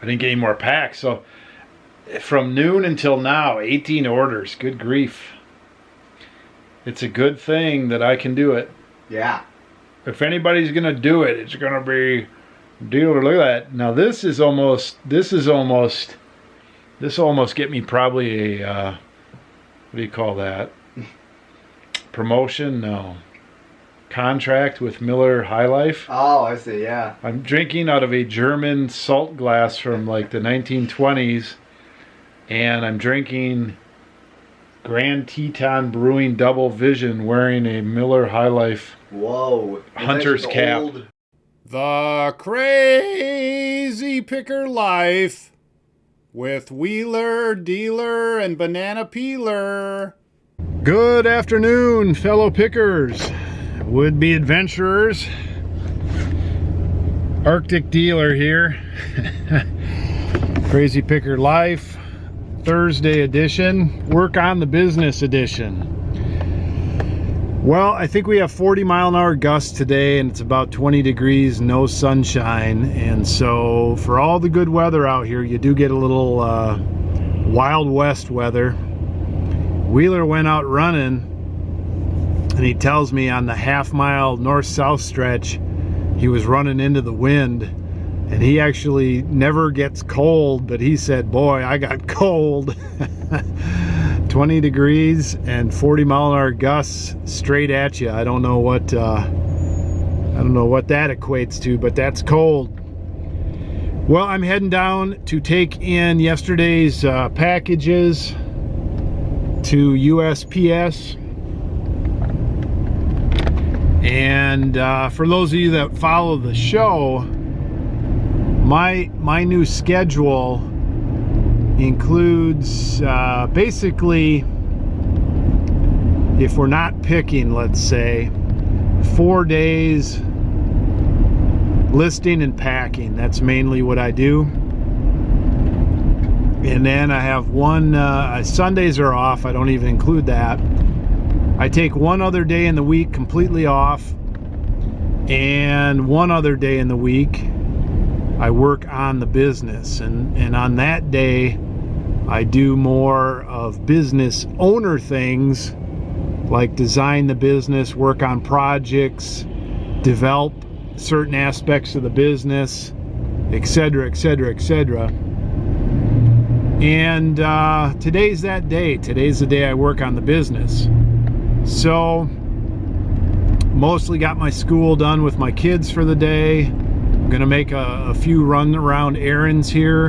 I didn't get any more packs. So from noon until now, 18 orders. Good grief. It's a good thing that I can do it. Yeah. If anybody's going to do it, it's going to be dealer. Look at that. Now this almost get me probably a, what do you call that? Promotion? No. Contract with Miller High Life. Oh, I see, yeah. I'm drinking out of a German salt glass from like the 1920s, and I'm drinking Grand Teton Brewing Double Vision wearing a Miller High Life hunter's cap. The Crazy Picker Life with Wheeler, Dealer, and Banana Peeler. Good afternoon, fellow pickers, would-be adventurers. Arctic Dealer here. Crazy Picker Life, Thursday edition, Work on the Business edition. Well, I think we have 40-mile-an-hour gusts today, and it's about 20 degrees, no sunshine. And so for all the good weather out here, you do get a little Wild West weather. Wheeler went out running, and he tells me on the half-mile north-south stretch, he was running into the wind, and he actually never gets cold, but he said, boy, I got cold. 20 degrees and 40-mile-an-hour gusts straight at you. I don't know what that equates to, but that's cold. Well, I'm heading down to take in yesterday's packages to USPS. And for those of you that follow the show, my new schedule includes basically, if we're not picking, let's say, 4 days listing and packing. That's mainly what I do. And then I have one, Sundays are off, I don't even include that. I take one other day in the week completely off, and one other day in the week I work on the business, and on that day I do more of business owner things like design the business, work on projects, develop certain aspects of the business, etc., etc., etc. And today's that day. Today's the day I work on the business. So mostly got my school done with my kids for the day. I'm gonna make a few run around errands here,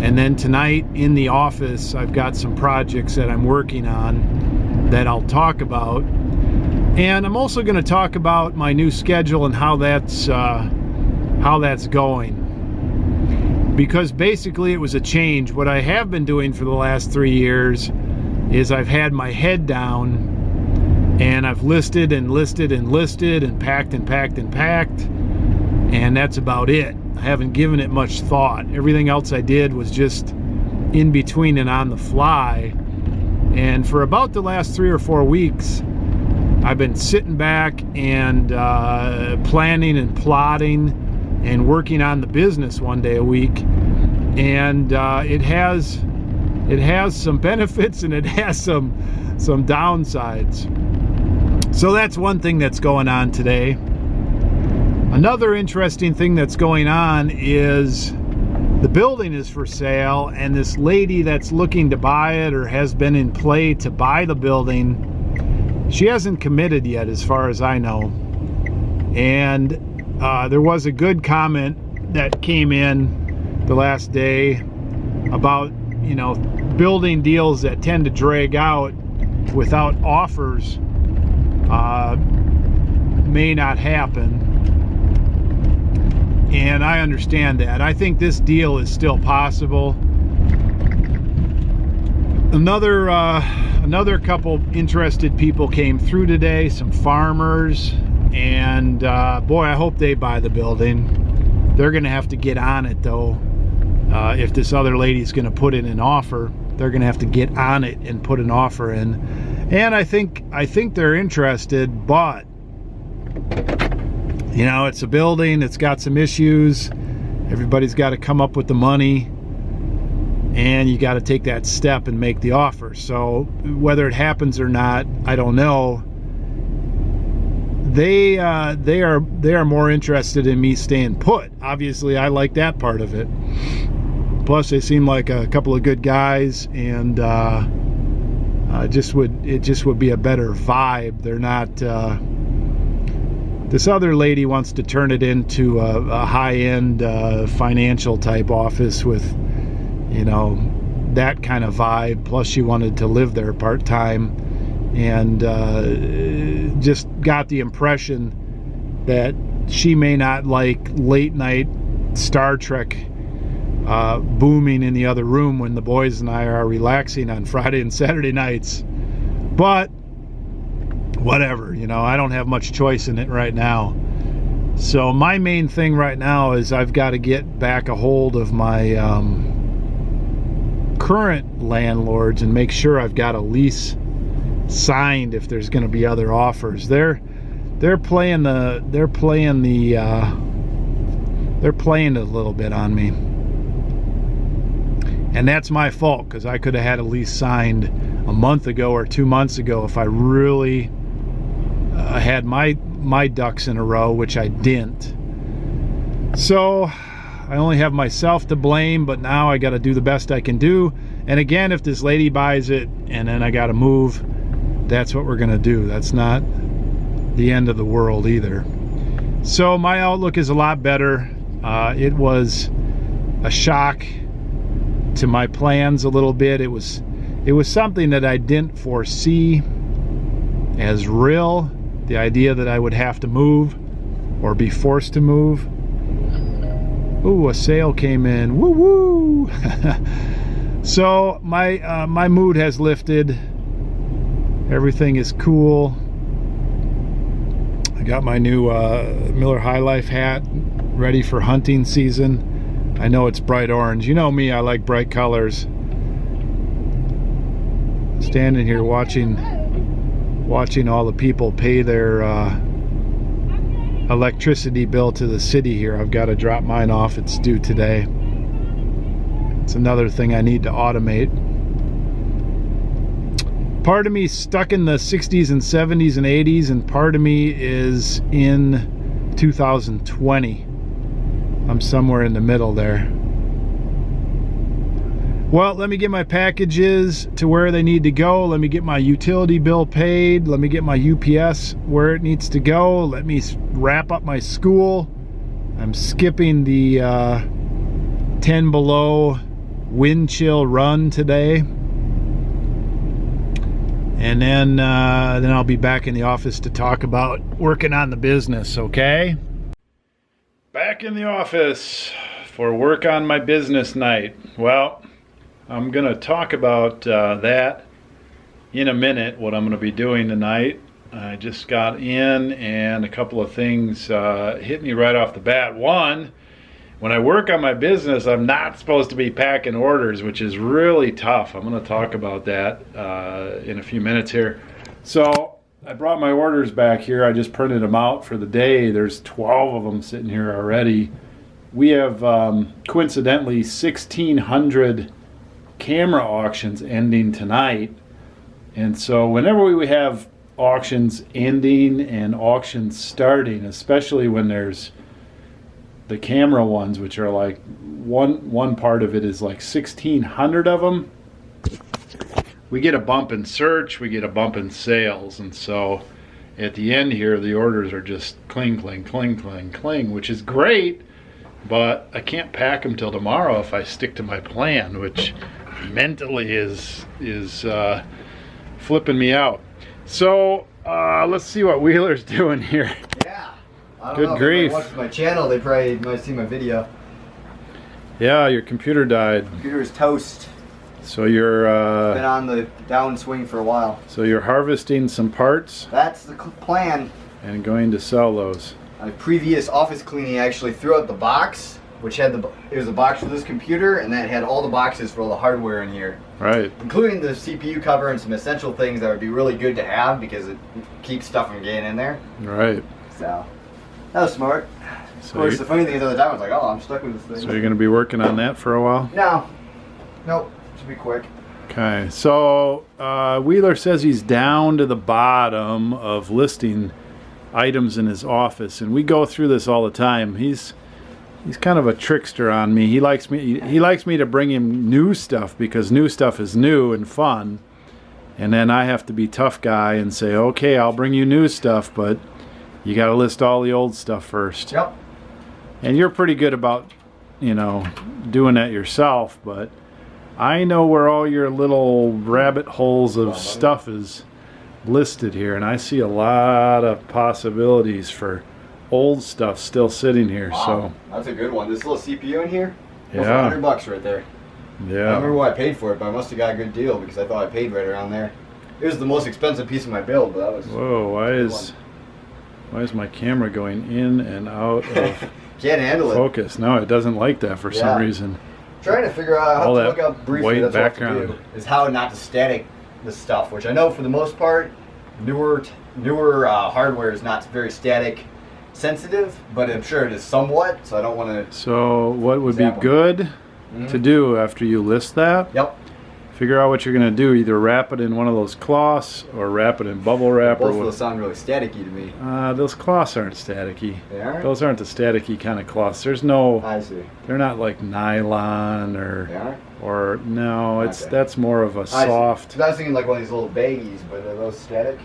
and then tonight in the office I've got some projects that I'm working on that I'll talk about. And I'm also going to talk about my new schedule and how that's going, because basically it was a change. What I have been doing for the last 3 years is I've had my head down, and I've listed and listed and listed and packed and packed and packed, and that's about it. I haven't given it much thought. Everything else I did was just in between and on the fly. And for about the last 3 or 4 weeks, I've been sitting back and planning and plotting and working on the business one day a week. And it has some benefits and it has some downsides. So that's one thing that's going on today. Another interesting thing that's going on is the building is for sale, and this lady that's looking to buy it or has been in play to buy the building, she hasn't committed yet as far as I know. And there was a good comment that came in the last day about, you know, building deals that tend to drag out without offers may not happen. And I understand that. I think this deal is still possible. Another couple interested people came through today, some farmers, and boy, I hope they buy the building. They're gonna have to get on it though. If this other lady's gonna put in an offer, they're gonna have to get on it and put an offer in. And I think they're interested, but you know, it's a building, it's got some issues, Everybody's got to come up with the money, and you got to take that step and make the offer. So whether it happens or not, I don't know. They are more interested in me staying put. Obviously, I like that part of it. Plus, they seem like a couple of good guys, and it just would be a better vibe. They're not. This other lady wants to turn it into a high-end financial type office with, you know, that kind of vibe. Plus, she wanted to live there part-time, and just got the impression that she may not like late-night Star Trek booming in the other room when the boys and I are relaxing on Friday and Saturday nights. But whatever, you know, I don't have much choice in it right now. So my main thing right now is I've got to get back a hold of my current landlords and make sure I've got a lease signed if there's going to be other offers. They're playing a little bit on me, and that's my fault, because I could have had a lease signed a month ago or 2 months ago if I really had my ducks in a row, which I didn't. So I only have myself to blame, but now I got to do the best I can do. And again, if this lady buys it and then I got to move, that's what we're gonna do. That's not the end of the world either. So my outlook is a lot better. It was a shock to my plans a little bit. It was something that I didn't foresee as real. The idea that I would have to move or be forced to move. Ooh, a sale came in. Woo woo! So my mood has lifted. Everything is cool. I got my new Miller High Life hat ready for hunting season. I know it's bright orange. You know me, I like bright colors. Standing here watching all the people pay their electricity bill to the city here. I've got to drop mine off. It's due today. It's another thing I need to automate. Part of me is stuck in the 60s and 70s and 80s, and part of me is in 2020. I'm somewhere in the middle there. Well, let me get my packages to where they need to go. Let me get my utility bill paid. Let me get my UPS where it needs to go. Let me wrap up my school. I'm skipping the 10 below wind chill run today. And then I'll be back in the office to talk about working on the business, okay? Back in the office for work on my business night. Well, I'm going to talk about that in a minute, what I'm going to be doing tonight. I just got in and a couple of things hit me right off the bat. One, when I work on my business, I'm not supposed to be packing orders, which is really tough. I'm going to talk about that in a few minutes here. So I brought my orders back here. I just printed them out for the day. There's 12 of them sitting here already. We have coincidentally 1,600 camera auctions ending tonight. And so whenever we have auctions ending and auctions starting, especially when there's the camera ones, which are like one part of it is like 1,600 of them, we get a bump in search, we get a bump in sales. And so at the end here, the orders are just cling, cling, cling, cling, cling, which is great, but I can't pack them till tomorrow if I stick to my plan, which mentally is flipping me out. So let's see what Wheeler's doing here. Yeah. I don't Good know, grief. If they watch my channel, they probably might see my video. Yeah, your computer died. Computer is toast. So you're Been on the downswing for a while. so you're harvesting some parts That's the plan. and going to sell those. My previous office cleaning actually threw out the box, which had it was a box for this computer, and that had all the boxes for all the hardware in here, Right. including the CPU cover and some essential things that would be really good to have because it keeps stuff from getting in there. Right. So that was smart. Of course, the funny thing is, the other time I was like, oh, I'm stuck with this thing. So you're going to be working on that for a while? No. Nope. Should be quick. Okay. So Wheeler says he's down to the bottom of listing items in his office, and we go through this all the time. He's kind of a trickster on me. He likes me to bring him new stuff because new stuff is new and fun. And then I have to be tough guy and say, okay, I'll bring you new stuff, but you got to list all the old stuff first. Yep. And you're pretty good about, you know, doing that yourself, but I know where all your little rabbit holes of stuff is listed here, and I see a lot of possibilities for old stuff still sitting here. Wow, so that's a good one. This little CPU in here, yeah, $100 right there. Yeah. I don't remember what I paid for it, but I must have got a good deal because I thought I paid right around there. It was the most expensive piece of my build, but that was. Whoa! Why is my camera going in and out of Can't handle focus? No, it doesn't like that for some reason. Trying to figure out how to look up briefly. White that's background. what I have to do, is how not to static the stuff, which I know for the most part, newer hardware is not very static sensitive, but I'm sure it is somewhat. So I don't want to. So what would be good to do after you list that? Yep. Figure out what you're going to do. Either wrap it in one of those cloths or wrap it in bubble wrap. Both of those sound really staticky to me. Those cloths aren't staticky. They aren't? Those aren't the staticky kind of cloths. There's no. I see. They're not like nylon or. They aren't? Or no, Okay. that's more of a soft. I was thinking like one of these little baggies, but are those static?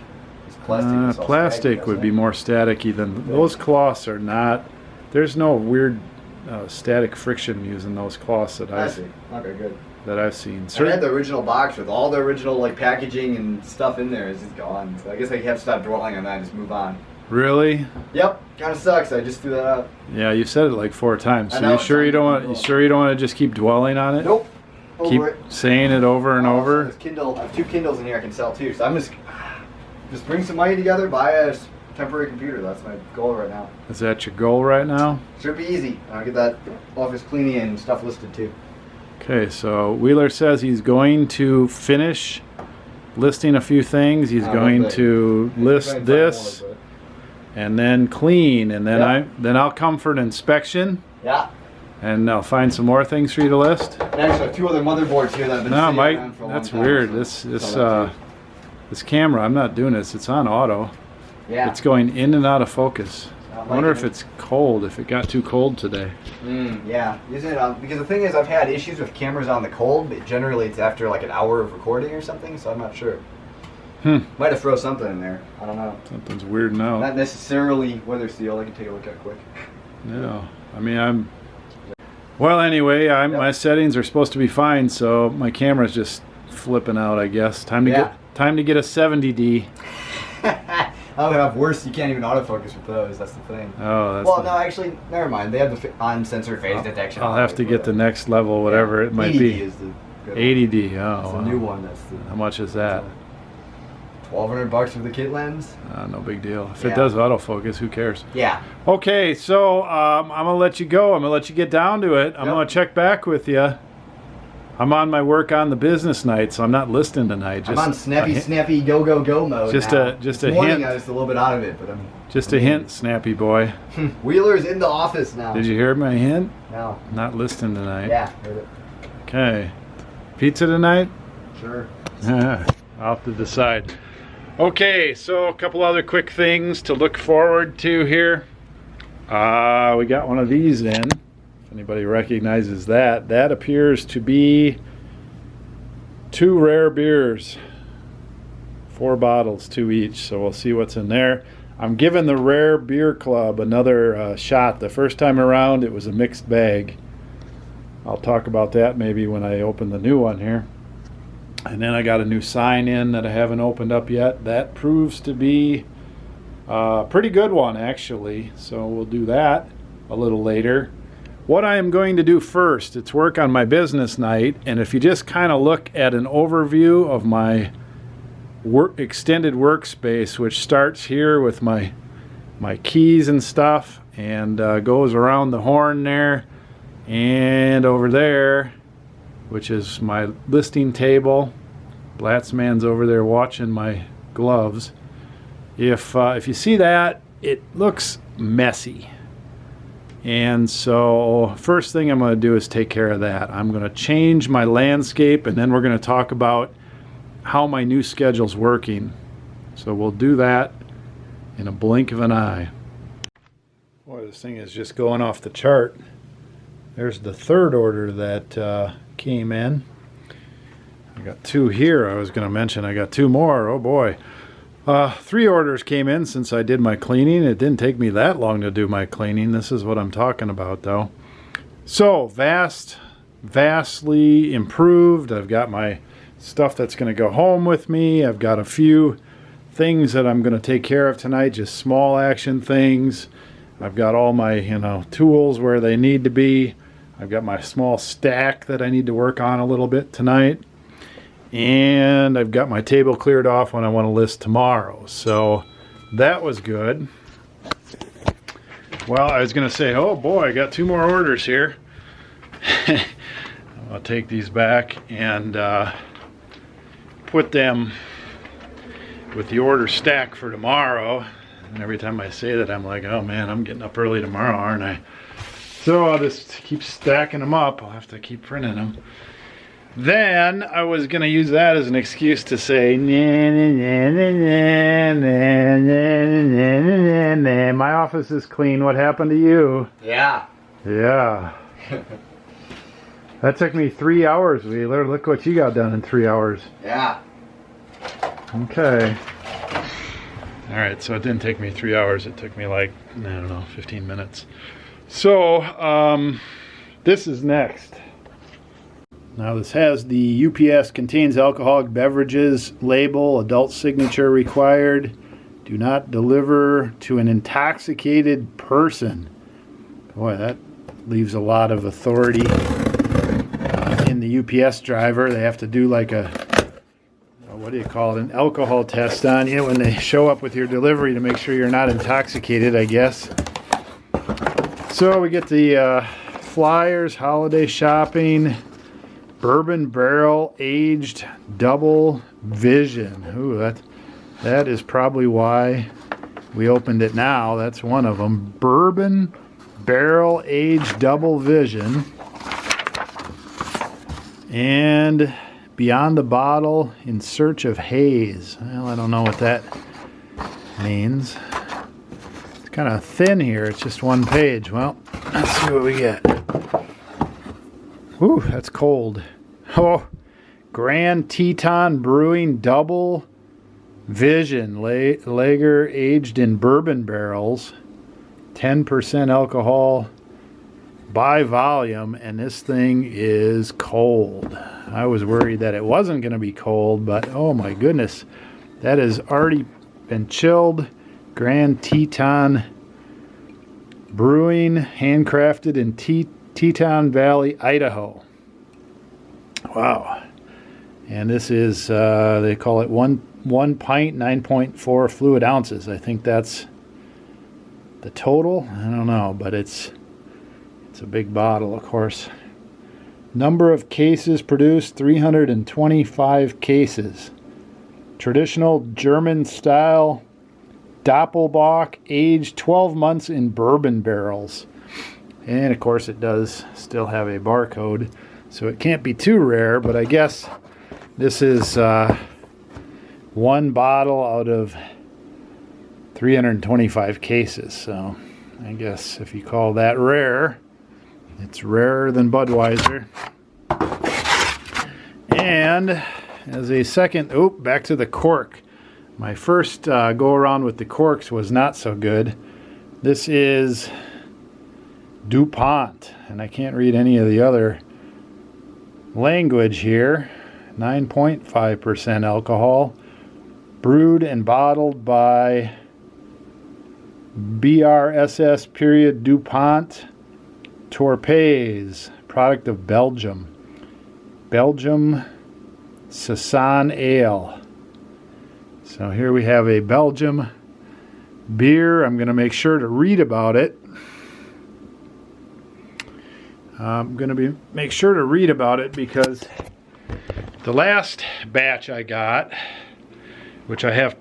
It's plastic. It's all plastic staticky, would be more staticky than those cloths are not. There's no weird static friction using those cloths that I see. Okay, good. That I've seen. I had the original box with all the original like packaging and stuff in there. It's just gone. So I guess I have to stop dwelling on that and just move on. Really? Yep. Kind of sucks. I just threw that out. Yeah, you said it like 4 times. So I know, you sure you don't want? You sure you don't want to just keep dwelling on it? Nope. Keep saying it over and over. This Kindle. I have 2 Kindles in here I can sell too. So I'm just bring some money together, buy a temporary computer. That's my goal right now. Is that your goal right now? Should be easy. I'll get that office cleaning and stuff listed too. Okay, so Wheeler says he's going to finish listing a few things. He's going to list this and then clean, and then I'll come for an inspection. Yeah. And I'll find some more things for you to list. Actually, I have 2 other motherboards here that I've been sitting around for a long that's time, weird. so This camera, I'm not doing this. It's on auto. Yeah. It's going in and out of focus. I wonder if it's cold, if it got too cold today. Yeah, using it because the thing is, I've had issues with cameras on the cold, but generally it's after like an hour of recording or something, so I'm not sure. Might have thrown something in there. I don't know. Something's weirding out. Not necessarily weather seal. I can take a look at it quick. No, I mean Well, anyway, my settings are supposed to be fine, so my camera's just flipping out. I guess time to get a 70D. Oh, they have worse. You can't even autofocus with those. That's the thing. Oh, that's well, no, actually, never mind. They have the on-sensor phase detection. I'll have to get the next level, whatever it might be. 80D is the good 80D. one. Oh, It's the new one. That's the. How much is that? $1,200 for the kit lens. No big deal. If it does autofocus, who cares? Yeah. Okay, so I'm gonna let you go. I'm gonna let you get down to it. I'm gonna check back with you. I'm on my work on the business night, so I'm not listing tonight. I'm on snappy go mode. Just now. a this hint. morning I was a little bit out of it, but I'm. Just a hint, snappy boy. Wheeler's in the office now. Did you hear my hint? No. Not listing tonight. Yeah, heard it. Okay. Pizza tonight? Sure. I'll have to decide. Okay, so a couple other quick things to look forward to here. We got one of these in. If anybody recognizes that. That appears to be 2 rare beers. 4 bottles, 2 each. So we'll see what's in there. I'm giving the Rare Beer Club another shot. The first time around it was a mixed bag. I'll talk about that maybe when I open the new one here. And then I got a new sign in that I haven't opened up yet. That proves to be a pretty good one, actually. So we'll do that a little later. What I am going to do first, it's work on my business night. And if you just kind of look at an overview of my extended workspace, which starts here with my keys and stuff, and goes around the horn there and over there, which is my listing table. Blatzman's over there watching my gloves. If you see that, it looks messy. And so first thing I'm going to do is take care of that. I'm going to change my landscape, and then we're going to talk about how my new schedule's working. So we'll do that in a blink of an eye. Boy, this thing is just going off the chart. There's the third order that came in. I got 2 here. I was going to mention I got 2 more. Oh boy. 3 orders came in since I did my cleaning. It didn't take me that long to do my cleaning. This is what I'm talking about though. So vastly improved. I've got my stuff that's going to go home with me. I've got a few things that I'm going to take care of tonight, just small action things. I've got all my tools where they need to be. I've got my small stack that I need to work on a little bit tonight. And I've got my table cleared off when I want to list tomorrow. So that was good. Well, I was going to say, oh boy, I got 2 more orders here. I'll take these back and put them with the order stack for tomorrow. And every time I say that, I'm like, oh man, I'm getting up early tomorrow, aren't I? So I'll just keep stacking them up. I'll have to keep printing them. Then I was going to use that as an excuse to say, my office is clean. What happened to you? Yeah. Yeah. That took me 3 hours, Wheeler. Look what you got done in 3 hours. Yeah. Okay. All right, so it didn't take me 3 hours. It took me like, I don't know, 15 minutes. So this is next. Now this has the UPS contains alcoholic beverages label, adult signature required. Do not deliver to an intoxicated person. Boy, that leaves a lot of authority in the UPS driver. They have to do like a, what do you call it, an alcohol test on you when they show up with your delivery to make sure you're not intoxicated, I guess. So we get the flyers, holiday shopping, bourbon barrel aged double vision. Ooh, that is probably why we opened it now. That's one of them. Bourbon barrel aged double vision. And beyond the bottle, in search of haze. Well, I don't know what that means. It's kind of thin here. It's just 1 page. Well, let's see what we get. Ooh, that's cold. Oh, Grand Teton Brewing Double Vision Lager aged in bourbon barrels. 10% alcohol by volume, and this thing is cold. I was worried that it wasn't going to be cold, but oh my goodness, that has already been chilled. Grand Teton Brewing, handcrafted in Teton Valley, Idaho. Wow. And this is, they call it one pint, 9.4 fluid ounces. I think that's the total. I don't know, but it's a big bottle, of course. Number of cases produced, 325 cases. Traditional German style Doppelbock, aged 12 months in bourbon barrels. And of course it does still have a barcode, so it can't be too rare, but I guess this is 1 bottle out of 325 cases. So I guess if you call that rare, it's rarer than Budweiser. And as a second, back to the cork. My first go around with the corks was not so good. This is DuPont, and I can't read any of the other language here. 9.5% alcohol. Brewed and bottled by BRSS period DuPont Torpes, product of Belgium. Belgium Saison Ale. So here we have a Belgium beer. I'm going to make sure to read about it. I'm going to make sure to read about it because the last batch I got, which I have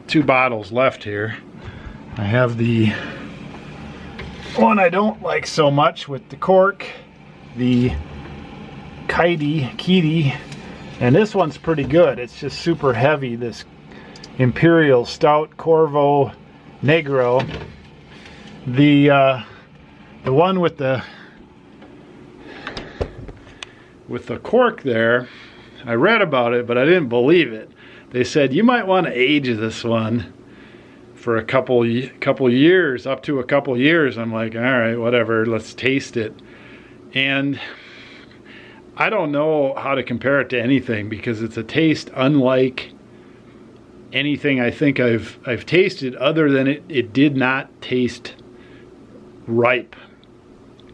2 bottles left here, I have the one I don't like so much with the cork, the Kitty, and this one's pretty good. It's just super heavy, this Imperial Stout Corvo Negro. The one with the cork there, I read about it, but I didn't believe it. They said you might want to age this one for a couple years, up to a couple years. I'm like, all right, whatever, let's taste it. And I don't know how to compare it to anything because it's a taste unlike anything I think I've tasted, other than it did not taste ripe.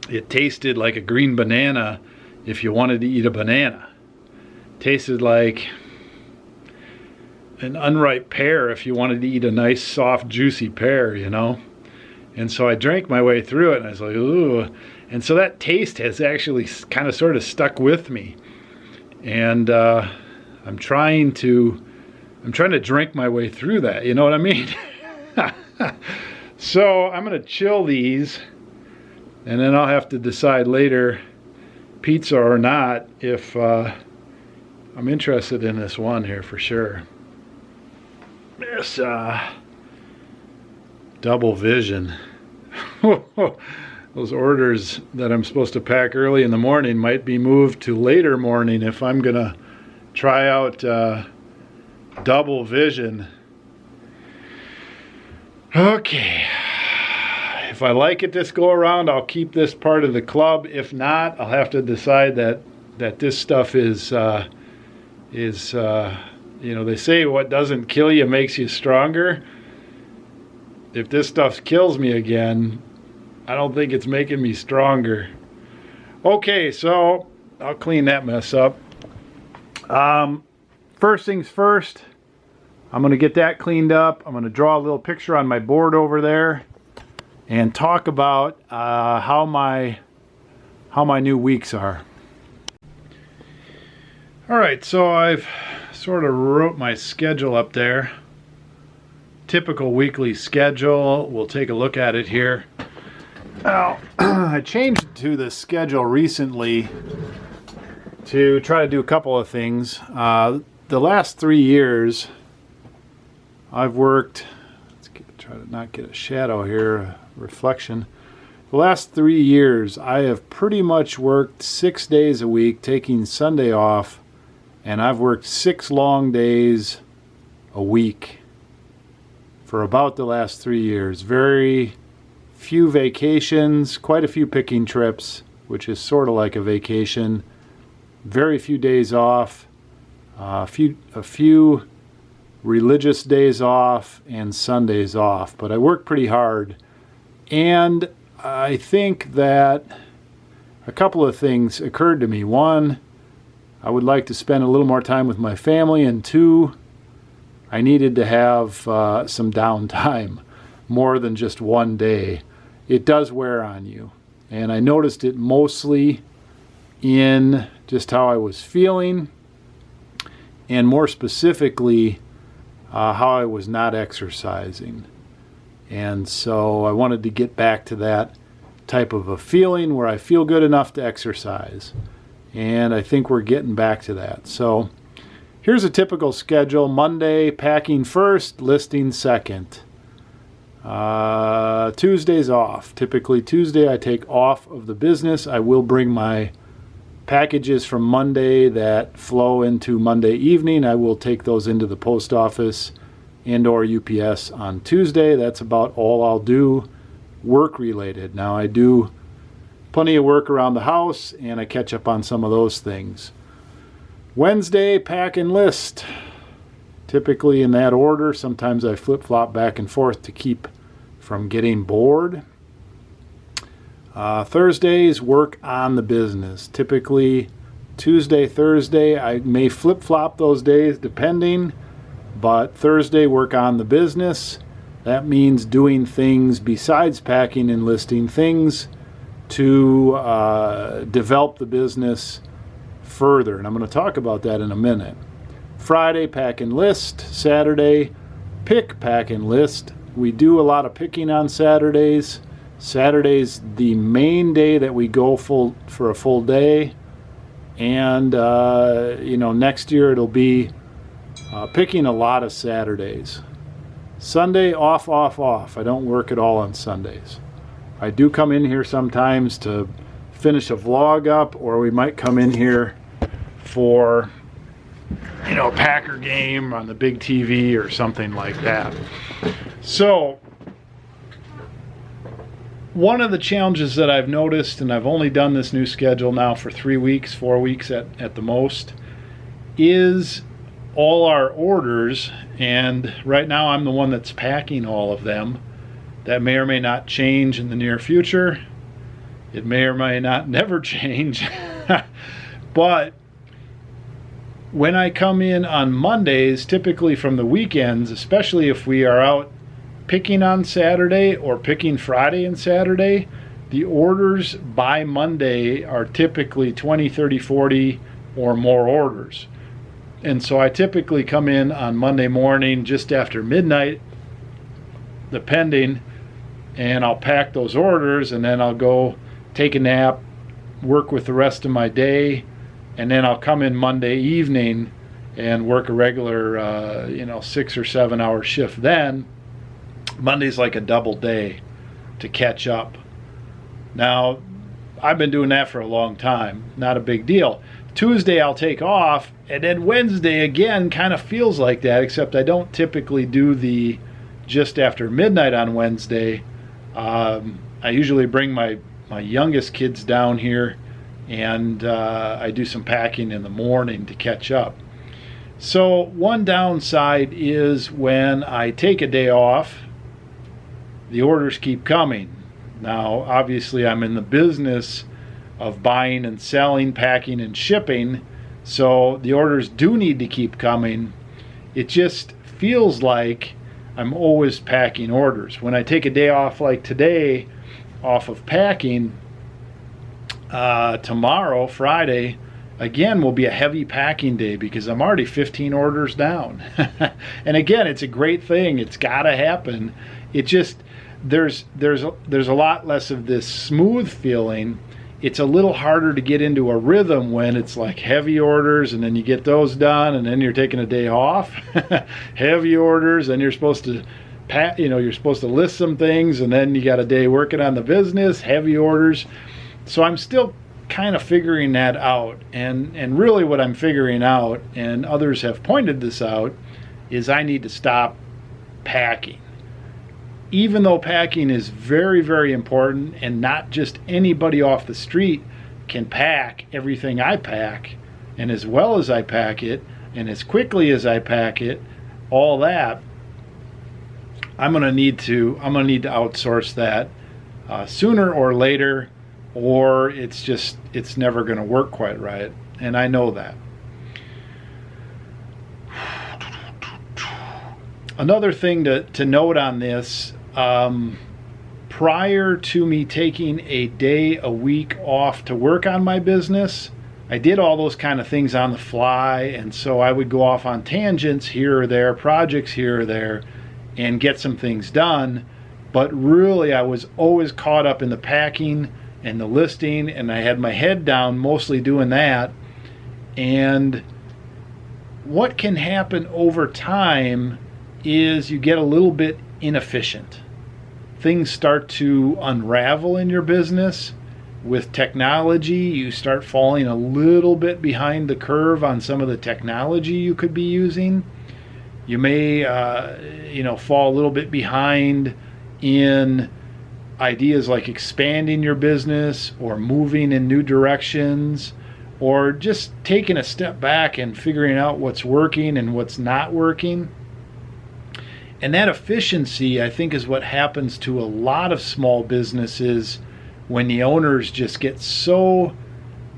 It tasted like a green banana if you wanted to eat a banana. Tasted like an unripe pear if you wanted to eat a nice soft juicy pear, you know. And so I drank my way through it and I was like, ooh. And so that taste has actually kind of sort of stuck with me. And I'm trying to drink my way through that, you know what I mean? So I'm gonna chill these, and then I'll have to decide later, pizza or not, if I'm interested in this one here for sure. This Double Vision. Those orders that I'm supposed to pack early in the morning might be moved to later morning if I'm gonna try out Double Vision. Okay, if I like it this go around, I'll keep this part of the club. If not, I'll have to decide that this stuff is you know, they say what doesn't kill you makes you stronger. If this stuff kills me again, I don't think it's making me stronger. Okay, so I'll clean that mess up. First things first, I'm going to get that cleaned up. I'm going to draw a little picture on my board over there and talk about how my new weeks are. All right, so I've sort of wrote my schedule up there. Typical weekly schedule. We'll take a look at it here. Now, I changed to the schedule recently to try to do a couple of things. The last 3 years, I've worked, try to not get a shadow here, a reflection. The last 3 years, I have pretty much worked 6 days a week, taking Sunday off, and I've worked 6 long days a week for about the last 3 years. Very few vacations, quite a few picking trips, which is sort of like a vacation. Very few days off, a few religious days off, and Sundays off. But I work pretty hard, and I think that a couple of things occurred to me. One, I would like to spend a little more time with my family, and two, I needed to have some downtime, more than just one day. It does wear on you, and I noticed it mostly in just how I was feeling, and more specifically how I was not exercising. And so I wanted to get back to that type of a feeling where I feel good enough to exercise, and I think we're getting back to that. So here's a typical schedule. Monday, packing first, listing second. Tuesdays off. Typically Tuesday I take off of the business. I will bring my packages from Monday that flow into Monday evening. I will take those into the post office and or UPS on Tuesday. That's about all I'll do work related. Now I do plenty of work around the house, and I catch up on some of those things. Wednesday, pack and list. Typically in that order. Sometimes I flip-flop back and forth to keep from getting bored. Thursdays, work on the business. Typically Tuesday, Thursday, I may flip-flop those days depending, but Thursday, work on the business. That means doing things besides packing and listing, things to develop the business further, and I'm going to talk about that in a minute. Friday, pack and list. Saturday, pick, pack and list. We do a lot of picking on Saturdays, Saturday's the main day that we go for a full day, and next year it'll be picking a lot of Saturdays. Sunday, off. I don't work at all on Sundays. I do come in here sometimes to finish a vlog up, or we might come in here for a Packer game on the big TV or something like that. So one of the challenges that I've noticed, and I've only done this new schedule now for 3 weeks, 4 weeks at the most, is all our orders, and right now I'm the one that's packing all of them. That may or may not change in the near future. It may or may not never change. But when I come in on Mondays, typically from the weekends, especially if we are out picking on Saturday or picking Friday and Saturday, the orders by Monday are typically 20, 30, 40 or more orders. And so I typically come in on Monday morning just after midnight, depending, and I'll pack those orders, and then I'll go take a nap, work with the rest of my day, and then I'll come in Monday evening and work a regular 6 or 7 hour shift. Then Monday's like a double day to catch up. Now, I've been doing that for a long time, not a big deal. Tuesday I'll take off, and then Wednesday again kind of feels like that, except I don't typically do the just after midnight on Wednesday. I usually bring my youngest kids down here, and I do some packing in the morning to catch up. So one downside is when I take a day off, the orders keep coming. Now, obviously, I'm in the business of buying and selling, packing and shipping, so the orders do need to keep coming. It just feels like I'm always packing orders. When I take a day off like today, off of packing, tomorrow, Friday, again will be a heavy packing day because I'm already 15 orders down. And again, it's a great thing. It's got to happen. It just, there's a lot less of this smooth feeling. It's a little harder to get into a rhythm when it's like heavy orders, and then you get those done, and then you're taking a day off. Heavy orders, and you're supposed to you're supposed to list some things, and then you got a day working on the business. Heavy orders. So I'm still kind of figuring that out, and really what I'm figuring out, and others have pointed this out, is I need to stop packing. Even though packing is very, very important, and not just anybody off the street can pack everything I pack, and as well as I pack it, and as quickly as I pack it, all that, I'm gonna need to outsource that sooner or later, or it's never gonna work quite right, and I know that. Another thing to note on this, prior to me taking a day a week off to work on my business, I did all those kind of things on the fly, and so I would go off on tangents here or there, projects here or there, and get some things done. But really, I was always caught up in the packing and the listing, and I had my head down mostly doing that. And what can happen over time is you get a little bit inefficient. Things start to unravel in your business. With technology, you start falling a little bit behind the curve on some of the technology you could be using. You may fall a little bit behind in ideas like expanding your business or moving in new directions, or just taking a step back and figuring out what's working and what's not working. And that efficiency, I think, is what happens to a lot of small businesses when the owners just get so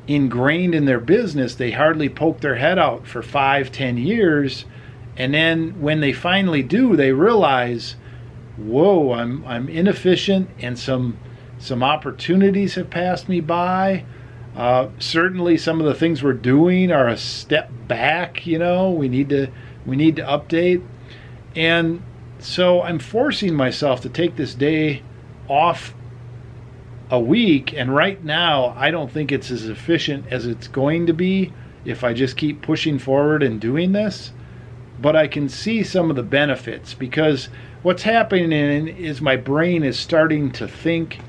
ingrained in their business, they hardly poke their head out for 5-10 years. And then when they finally do, they realize, whoa, I'm inefficient, and some opportunities have passed me by. Certainly some of the things we're doing are a step back, we need to update. And so I'm forcing myself to take this day off a week, and right now I don't think it's as efficient as it's going to be if I just keep pushing forward and doing this. But I can see some of the benefits, because what's happening is my brain is starting to think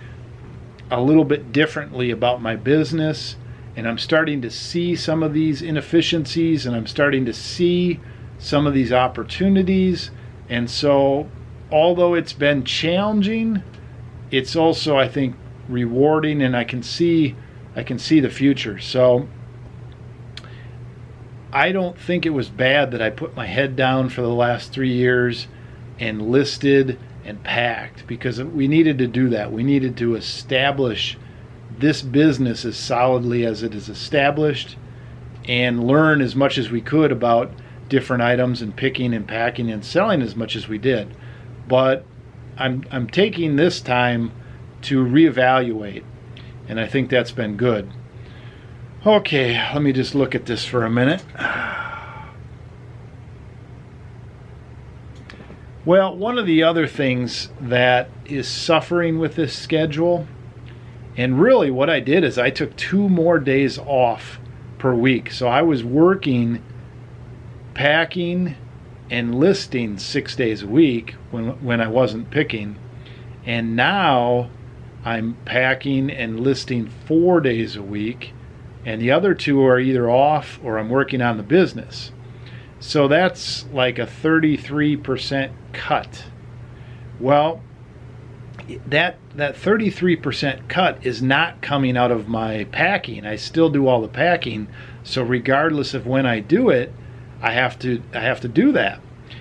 a little bit differently about my business, and I'm starting to see some of these inefficiencies, and I'm starting to see some of these opportunities. And so although it's been challenging, it's also, I think, rewarding, and I can see the future. So I don't think it was bad that I put my head down for the last 3 years and listed and packed, because we needed to do that. We needed to establish this business as solidly as it is established, and learn as much as we could about different items, and picking and packing and selling as much as we did. But I'm taking this time to reevaluate, and I think that's been good. Okay, let me just look at this for a minute. Well, one of the other things that is suffering with this schedule, and really what I did is I took 2 more days off per week. So I was working, packing, and listing 6 days a week when I wasn't picking. And now I'm packing and listing 4 days a week, and the other 2 are either off or I'm working on the business. So that's like a 33% cut. Well, that 33% cut is not coming out of my packing. I still do all the packing. So regardless of when I do it, I have to do that.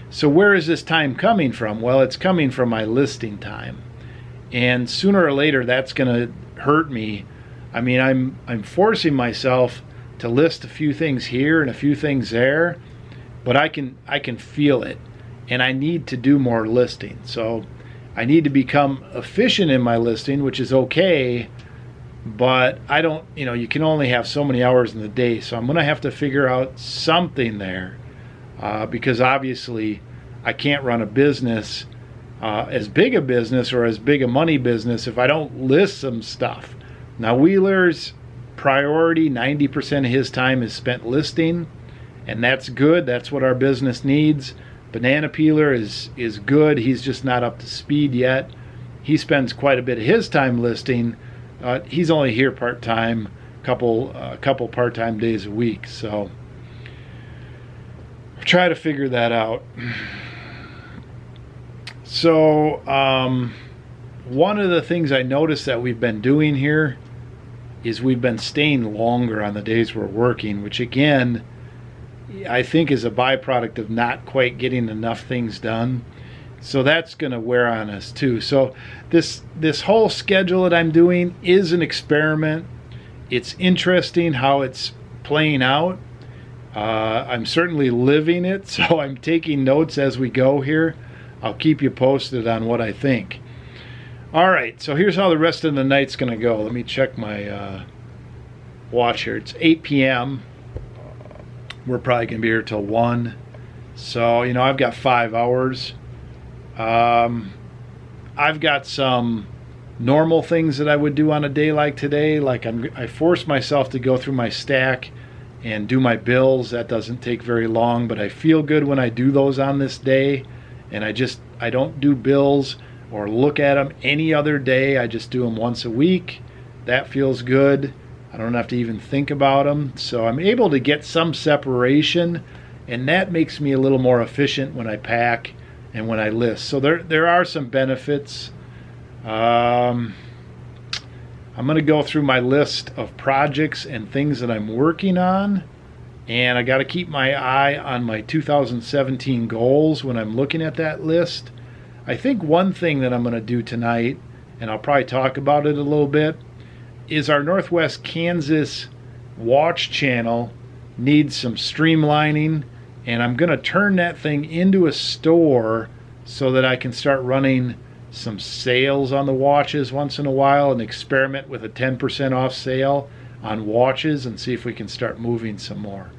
So where is this time coming from? Well, it's coming from my listing time. And sooner or later that's going to hurt me. I mean, I'm forcing myself to list a few things here and a few things there, but I can feel it, and I need to do more listing. So I need to become efficient in my listing, which is okay, but I don't, you can only have so many hours in the day. So I'm going to have to figure out something there, because obviously I can't run a business, as big a business or as big a money business, if I don't list some stuff. Now, Wheeler's priority, 90% of his time is spent listing, and that's good. That's what our business needs. Banana Peeler is good. He's just not up to speed yet. He spends quite a bit of his time listing. He's only here part-time, couple part-time days a week. So I'll try to figure that out. So one of the things I noticed that we've been doing here is we've been staying longer on the days we're working, which again, I think is a byproduct of not quite getting enough things done. So that's going to wear on us too. So this whole schedule that I'm doing is an experiment. It's interesting how it's playing out. I'm certainly living it, so I'm taking notes as we go here. I'll keep you posted on what I think. All right, so here's how the rest of the night's going to go. Let me check my watch here. It's 8 p.m. We're probably going to be here till 1. So, I've got 5 hours. I've got some normal things that I would do on a day like today. Like I force myself to go through my stack and do my bills. That doesn't take very long, but I feel good when I do those on this day. And I don't do bills or look at them any other day. I just do them once a week. That feels good. I don't have to even think about them. So I'm able to get some separation, and that makes me a little more efficient when I pack and when I list. So there are some benefits. I'm going to go through my list of projects and things that I'm working on, and I got to keep my eye on my 2017 goals when I'm looking at that list. I think one thing that I'm going to do tonight, and I'll probably talk about it a little bit, is our Northwest Kansas watch channel needs some streamlining, and I'm going to turn that thing into a store so that I can start running some sales on the watches once in a while and experiment with a 10% off sale on watches and see if we can start moving some more.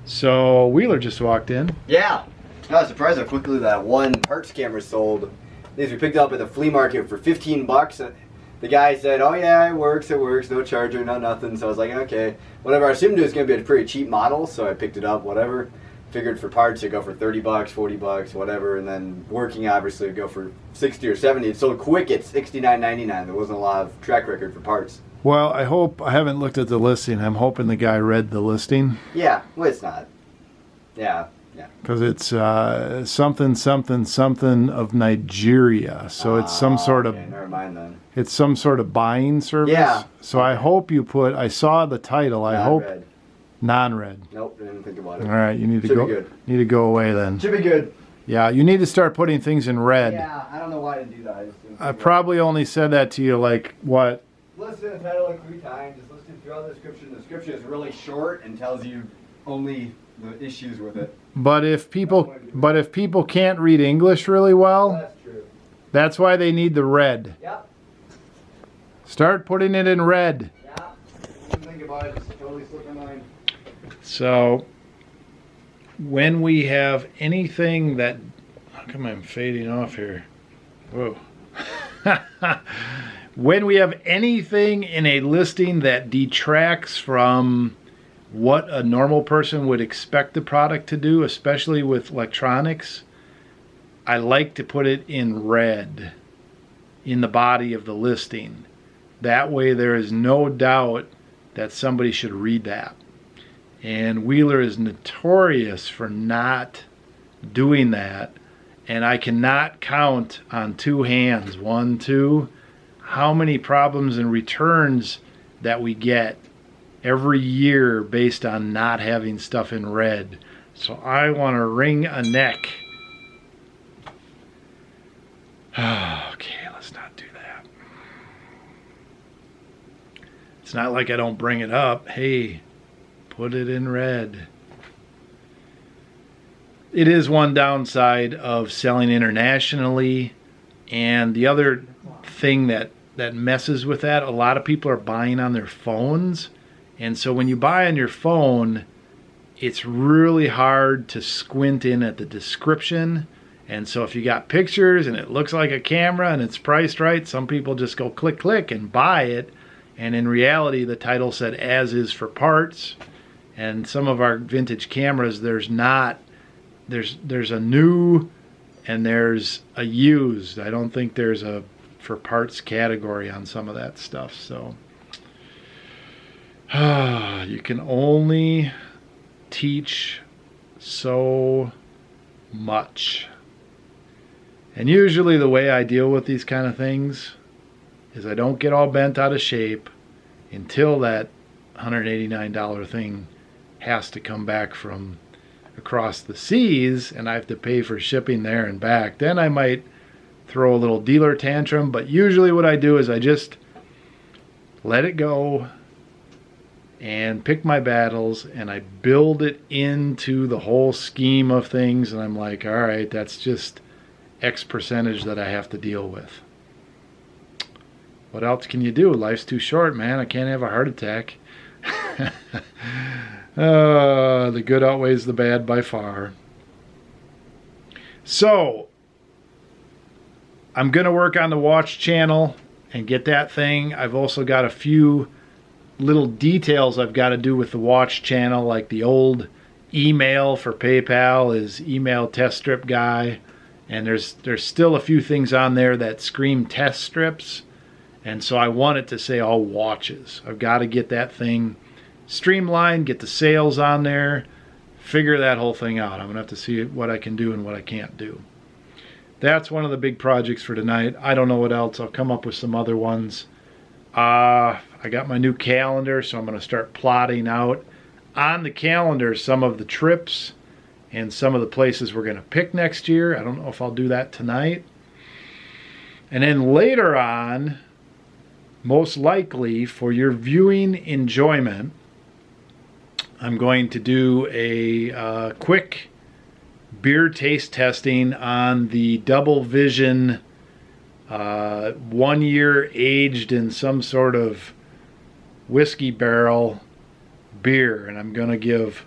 So Wheeler just walked in. Yeah. I was surprised how quickly that one parts camera sold. These we picked up at the flea market for $15. the guy said, "Oh yeah, it works, no charger, no nothing." So I was like, okay, whatever. I assumed it was going to be a pretty cheap model, so I picked it up, whatever. Figured for parts it'd go for $30, $40, whatever, and then working obviously would go for 60 or 70. It's so quick at $69.99. There wasn't a lot of track record for parts. Well, I haven't looked at the listing. I'm hoping the guy read the listing. Yeah, well, it's not. Yeah. Because it's something of Nigeria, so it's some sort of. Never mind then. It's some sort of buying service. Yeah. So I hope you put. I saw the title. I hope Non-red. non-red. Nope, didn't think about it. All right, you need to Should go. be good. Need to go away then. Should be good. Yeah, you need to start putting things in red. Yeah, I don't know why I didn't do that. I probably only said that to you like what? Listen to the title like 3 times. Just listen throughout the description. The description is really short and tells you only the issues with it. But if people can't read English really well, That's true. that's why they need the red. Yep. Start putting it in red. Yeah. Didn't think about it. Just totally slipped my mind. So when we have anything that, how come I'm fading off here? Whoa. When we have anything in a listing that detracts from what a normal person would expect the product to do, especially with electronics, I like to put it in red in the body of the listing. That way there is no doubt that somebody should read that. And Wheeler is notorious for not doing that. And I cannot count on 2 hands, 1, 2, how many problems and returns that we get every year based on not having stuff in red. So I want to wring a neck. Okay, let's not do that. It's not like I don't bring it up. Hey, put it in red. It is one downside of selling internationally, and the other thing that messes with that, a lot of people are buying on their phones, and so when you buy on your phone, it's really hard to squint in at the description. And so if you got pictures and it looks like a camera and it's priced right, some people just go click, click and buy it. And in reality, the title said as is for parts. And some of our vintage cameras, there's a new and there's a used. I don't think there's a for parts category on some of that stuff. So you can only teach so much. And usually the way I deal with these kind of things is I don't get all bent out of shape until that $189 thing has to come back from across the seas and I have to pay for shipping there and back. Then I might throw a little dealer tantrum, but usually what I do is I just let it go and pick my battles and I build it into the whole scheme of things, and I'm like, all right, that's just X percentage that I have to deal with. What else can you do? Life's too short, man. I can't have a heart attack. The good outweighs the bad by far. So I'm going to work on the watch channel and get that thing. I've also got a few little details I've got to do with the watch channel, like the old email for PayPal is email test strip guy, and there's still a few things on there that scream test strips, and so I want it to say all watches. I've got to get that thing streamlined, get the sales on there, figure that whole thing out. I'm gonna have to see what I can do and what I can't do. That's one of the big projects for tonight. I don't know what else. I'll come up with some other ones. I got my new calendar, so I'm going to start plotting out on the calendar some of the trips and some of the places we're going to pick next year. I don't know if I'll do that tonight. And then later on, most likely for your viewing enjoyment, I'm going to do a quick beer taste testing on the Double Vision 1 year aged in some sort of whiskey barrel beer, and I'm going to give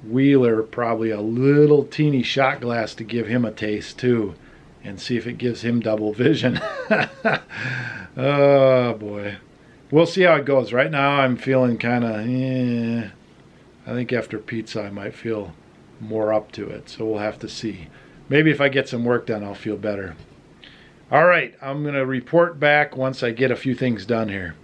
Wheeler probably a little teeny shot glass to give him a taste too and see if it gives him double vision. Oh boy. We'll see how it goes. Right now I'm feeling kind of, I think after pizza I might feel more up to it. So we'll have to see. Maybe if I get some work done, I'll feel better. All right, I'm going to report back once I get a few things done here.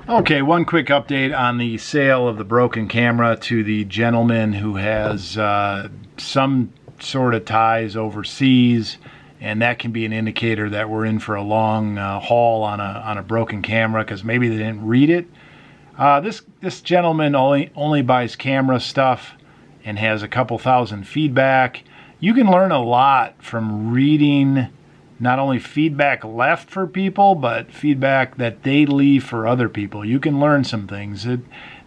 Okay, one quick update on the sale of the broken camera to the gentleman who has some sort of ties overseas, and that can be an indicator that we're in for a long haul on a broken camera, because maybe they didn't read it. This gentleman only buys camera stuff and has a couple thousand feedback. You can learn a lot from reading not only feedback left for people, but feedback that they leave for other people. You can learn some things.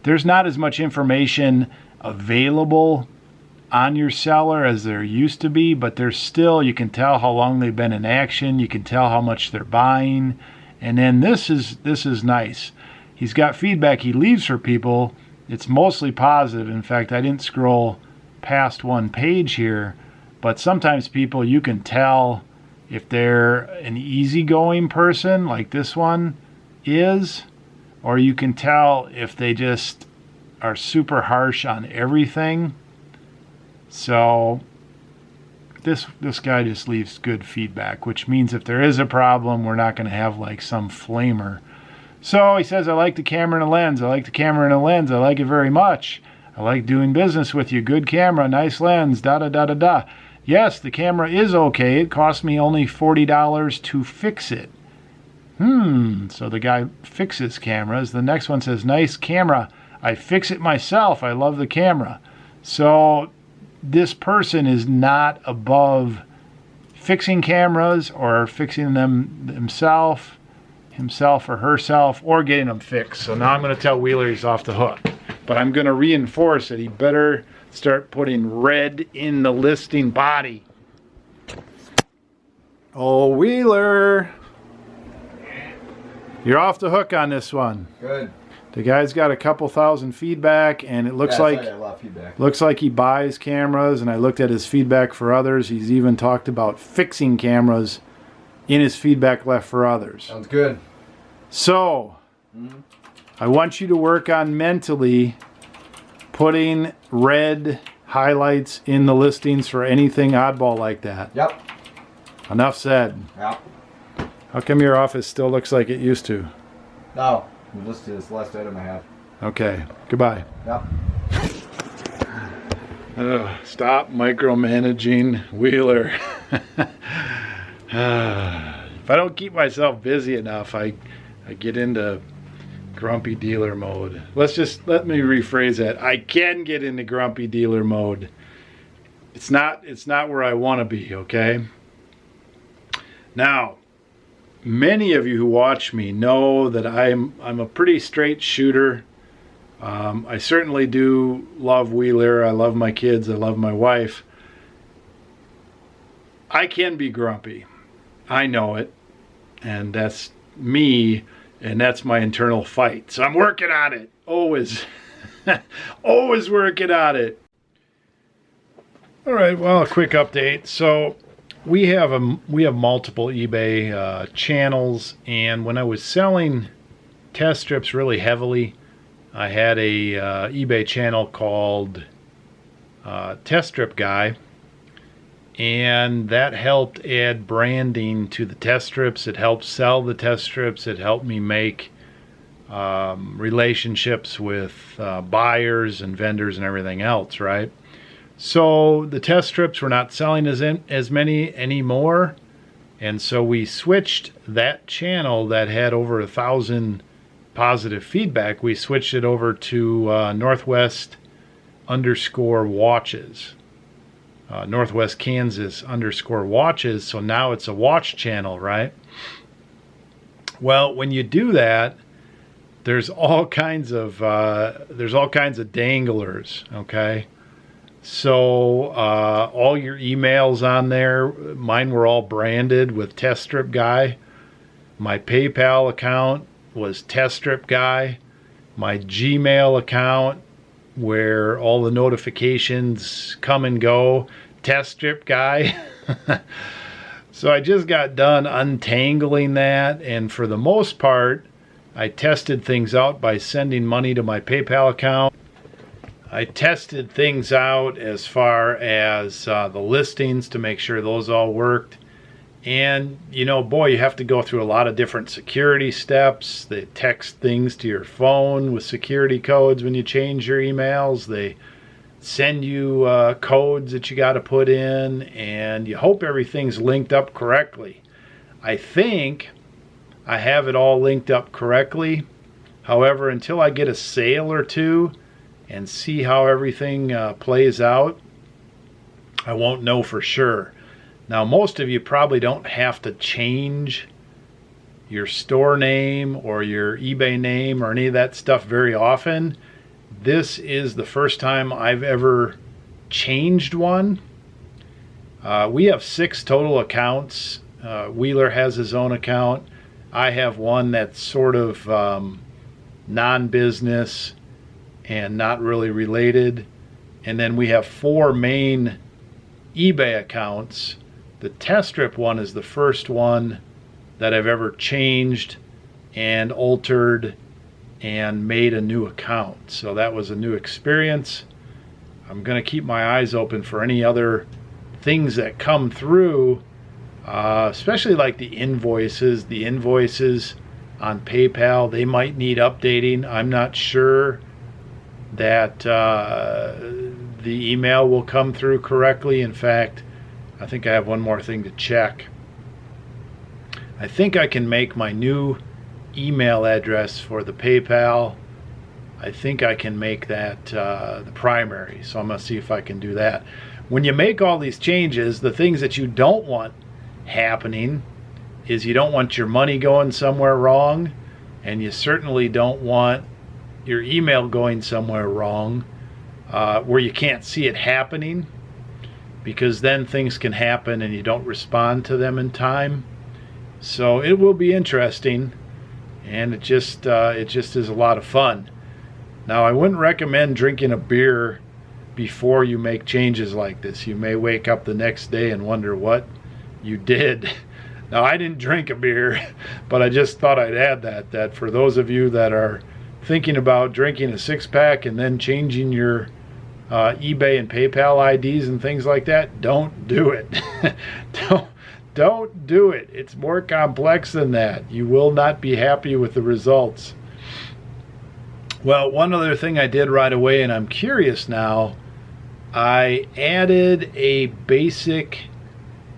There's not as much information available on your seller as there used to be, but there's still, you can tell how long they've been in action. You can tell how much they're buying. And then this is nice. He's got feedback he leaves for people. It's mostly positive. In fact, I didn't scroll past one page here, but sometimes people, you can tell if they're an easygoing person like this one is, or you can tell if they just are super harsh on everything. So this guy just leaves good feedback, which means if there is a problem, we're not going to have like some flamer. So he says, I like the camera and the lens. I like the camera and the lens. I like it very much. I like doing business with you. Good camera, nice lens, da-da-da-da-da. Yes, the camera is okay. It cost me only $40 to fix it. So the guy fixes cameras. The next one says, nice camera. I fix it myself. I love the camera. So this person is not above fixing cameras or fixing them himself or herself, or getting them fixed. So now I'm going to tell Wheeler he's off the hook. But I'm going to reinforce it. He better start putting red in the listing body. Oh, Wheeler, you're off the hook on this one. Good. The guy's got a couple thousand feedback, and it looks like a lot of feedback. Looks like he buys cameras, and I looked at his feedback for others. He's even talked about fixing cameras in his feedback left for others. Sounds good. So, I want you to work on mentally putting red highlights in the listings for anything oddball like that. Yep. Enough said. Yep. How come your office still looks like it used to? No, this is the last item I have. Okay, goodbye. Yep. Stop micromanaging Wheeler. If I don't keep myself busy enough, I get into grumpy dealer mode. Let me rephrase that. I can get into grumpy dealer mode. It's not where I want to be, okay? Now, many of you who watch me know that I'm a pretty straight shooter. I certainly do love Wheeler. I love my kids. I love my wife. I can be grumpy. I know it. And that's me. And that's my internal fight. So I'm working on it. Always. Always working on it. All right, well, a quick update. So we have multiple eBay channels, and when I was selling test strips really heavily, I had a eBay channel called Test Strip Guy, and that helped add branding to the test strips. It helped sell the test strips. It helped me make relationships with buyers and vendors and everything else, right? So the test strips were not selling as many anymore, and so we switched that channel that had over 1,000 positive feedback. We switched it over to Northwest_watches. Northwest Kansas _watches. So now it's a watch channel, right? Well, when you do that, there's all kinds of danglers, okay? So all your emails on there, mine were all branded with Test Strip Guy. My PayPal account was Test Strip Guy. My Gmail account, where all the notifications come and go, Test Strip Guy. So I just got done untangling that, and for the most part, I tested things out by sending money to my PayPal account. I tested things out as far as the listings to make sure those all worked. And, you know, boy, you have to go through a lot of different security steps. They text things to your phone with security codes when you change your emails. They send you codes that you got to put in, and you hope everything's linked up correctly. I think I have it all linked up correctly. However, until I get a sale or two and see how everything plays out, I won't know for sure. Now, most of you probably don't have to change your store name or your eBay name or any of that stuff very often. This is the first time I've ever changed one. We have 6 total accounts. Wheeler has his own account. I have one that's sort of non-business and not really related. And then we have 4 main eBay accounts. The test strip one is the first one that I've ever changed and altered and made a new account. So that was a new experience. I'm going to keep my eyes open for any other things that come through, especially like the invoices. The invoices on PayPal, they might need updating. I'm not sure that the email will come through correctly. In fact, I think I have one more thing to check. I think I can make my new email address for the PayPal. I think I can make that the primary. So I'm going to see if I can do that. When you make all these changes, the things that you don't want happening is you don't want your money going somewhere wrong, and you certainly don't want your email going somewhere wrong where you can't see it happening, because then things can happen and you don't respond to them in time. So it will be interesting, and it just is a lot of fun. Now, I wouldn't recommend drinking a beer before you make changes like this. You may wake up the next day and wonder what you did. Now, I didn't drink a beer, but I just thought I'd add that for those of you that are thinking about drinking a 6-pack and then changing your eBay and PayPal IDs and things like that, don't do it. Don't do it. It's more complex than that. You will not be happy with the results. Well, one other thing I did right away, and I'm curious now, I added a basic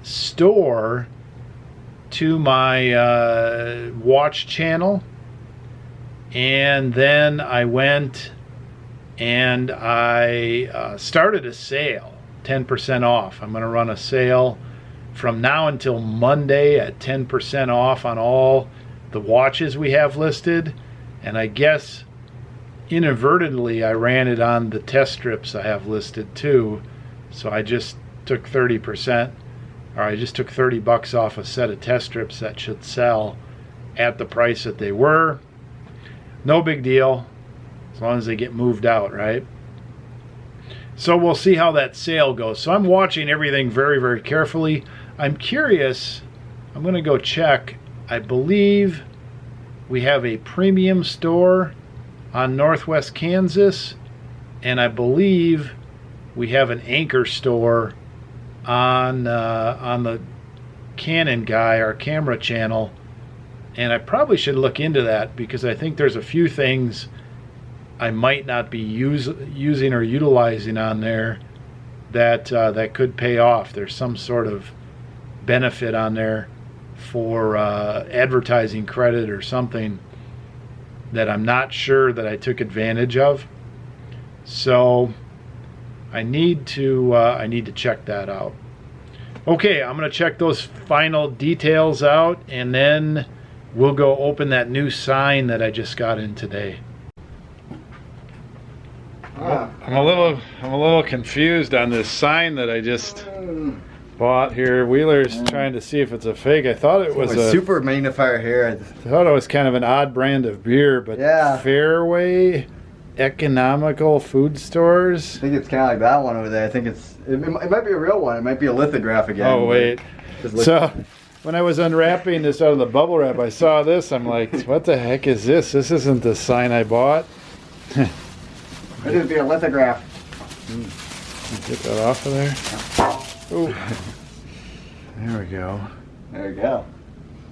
store to my watch channel, and then I went and I started a sale, 10% off. I'm going to run a sale from now until Monday at 10% off on all the watches we have listed. And I guess inadvertently I ran it on the test strips I have listed too. So I just took 30%, or I just took $30 off a set of test strips that should sell at the price that they were. No big deal, as long as they get moved out, right? So we'll see how that sale goes. So I'm watching everything very, very carefully. I'm curious. I'm going to go check. I believe we have a premium store on Northwest Kansas, and I believe we have an anchor store on the Canon guy, our camera channel. And I probably should look into that, because I think there's a few things I might not be using or utilizing on there that could pay off. There's some sort of benefit on there for advertising credit or something that I'm not sure that I took advantage of. So I need to check that out. Okay, I'm going to check those final details out, and then we'll go open that new sign that I just got in today. I'm a little confused on this sign that I just bought here. Wheeler's trying to see if it's a fake. I thought it was a super magnifier here. I thought it was kind of an odd brand of beer, but yeah. Fairway Economical Food Stores. I think it's kind of like that one over there. I think it might be a real one. It might be a lithograph again. Oh wait, So when I was unwrapping this out of the bubble wrap, I saw this. I'm like, what the heck is this? This isn't the sign I bought. It is the lithograph. Get that off of there. Oh, there we go. There you go.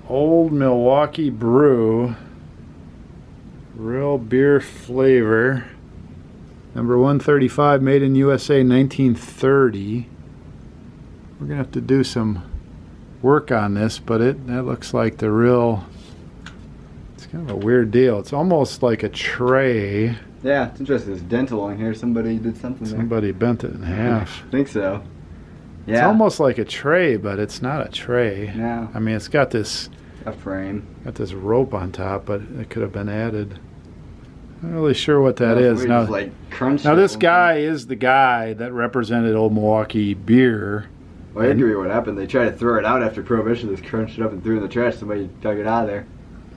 Old Milwaukee Brew, real beer flavor, number 135, made in USA, 1930. We're gonna have to do some work on this, but that looks like the real. It's kind of a weird deal. It's almost like a tray. Yeah, it's interesting. There's dental on here. Somebody did something there. Somebody bent it in half. I think so. Yeah. It's almost like a tray, but it's not a tray. No. I mean, it's got this. A frame. Got this rope on top, but it could have been added. I'm not really sure what that Yeah, is. Now, just, like, crunch now it this a guy is the guy that represented Old Milwaukee beer. Well, I agree with what happened. They tried to throw it out after Prohibition. They crunched it up and threw it in the trash. Somebody dug it out of there.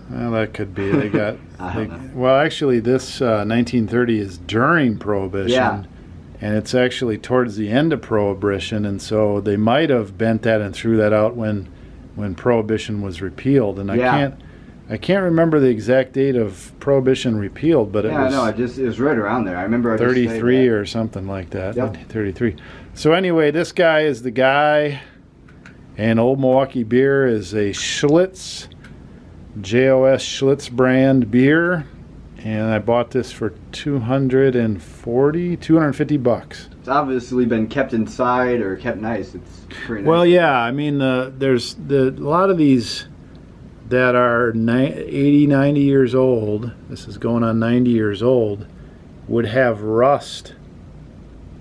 Well, that could be. They got. I don't know. Well, actually, this 1930 is during Prohibition. Yeah. And it's actually towards the end of Prohibition, and so they might have bent that and threw that out when Prohibition was repealed. And I can't remember the exact date of Prohibition repealed, but it was it was right around there. I remember 33 or something like that. Yep. 1933. So anyway, this guy is the guy, and Old Milwaukee Beer is a Schlitz, JOS Schlitz brand beer, and I bought this for $250. It's obviously been kept inside or kept nice. It's pretty nice. Well, yeah, I mean, there's a lot of these that are 80, 90 years old. This is going on 90 years old. Would have rust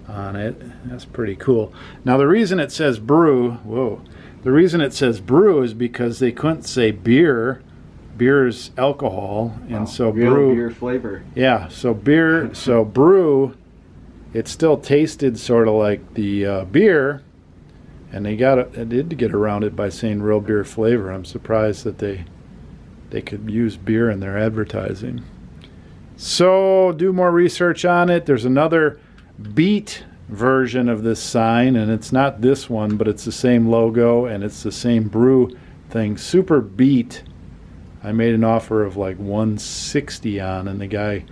on it. That's pretty cool. Now, the reason it says brew, the reason it says brew is because they couldn't say beer. Beer's alcohol, and so real brew. Beer flavor. Yeah, so beer, so brew. It still tasted sort of like the beer, and they did get around it by saying real beer flavor. I'm surprised that they could use beer in their advertising. So do more research on it. There's another beet version of this sign, and it's not this one, but it's the same logo and it's the same brew thing. Super Beet. I made an offer of like 160 on, and the guy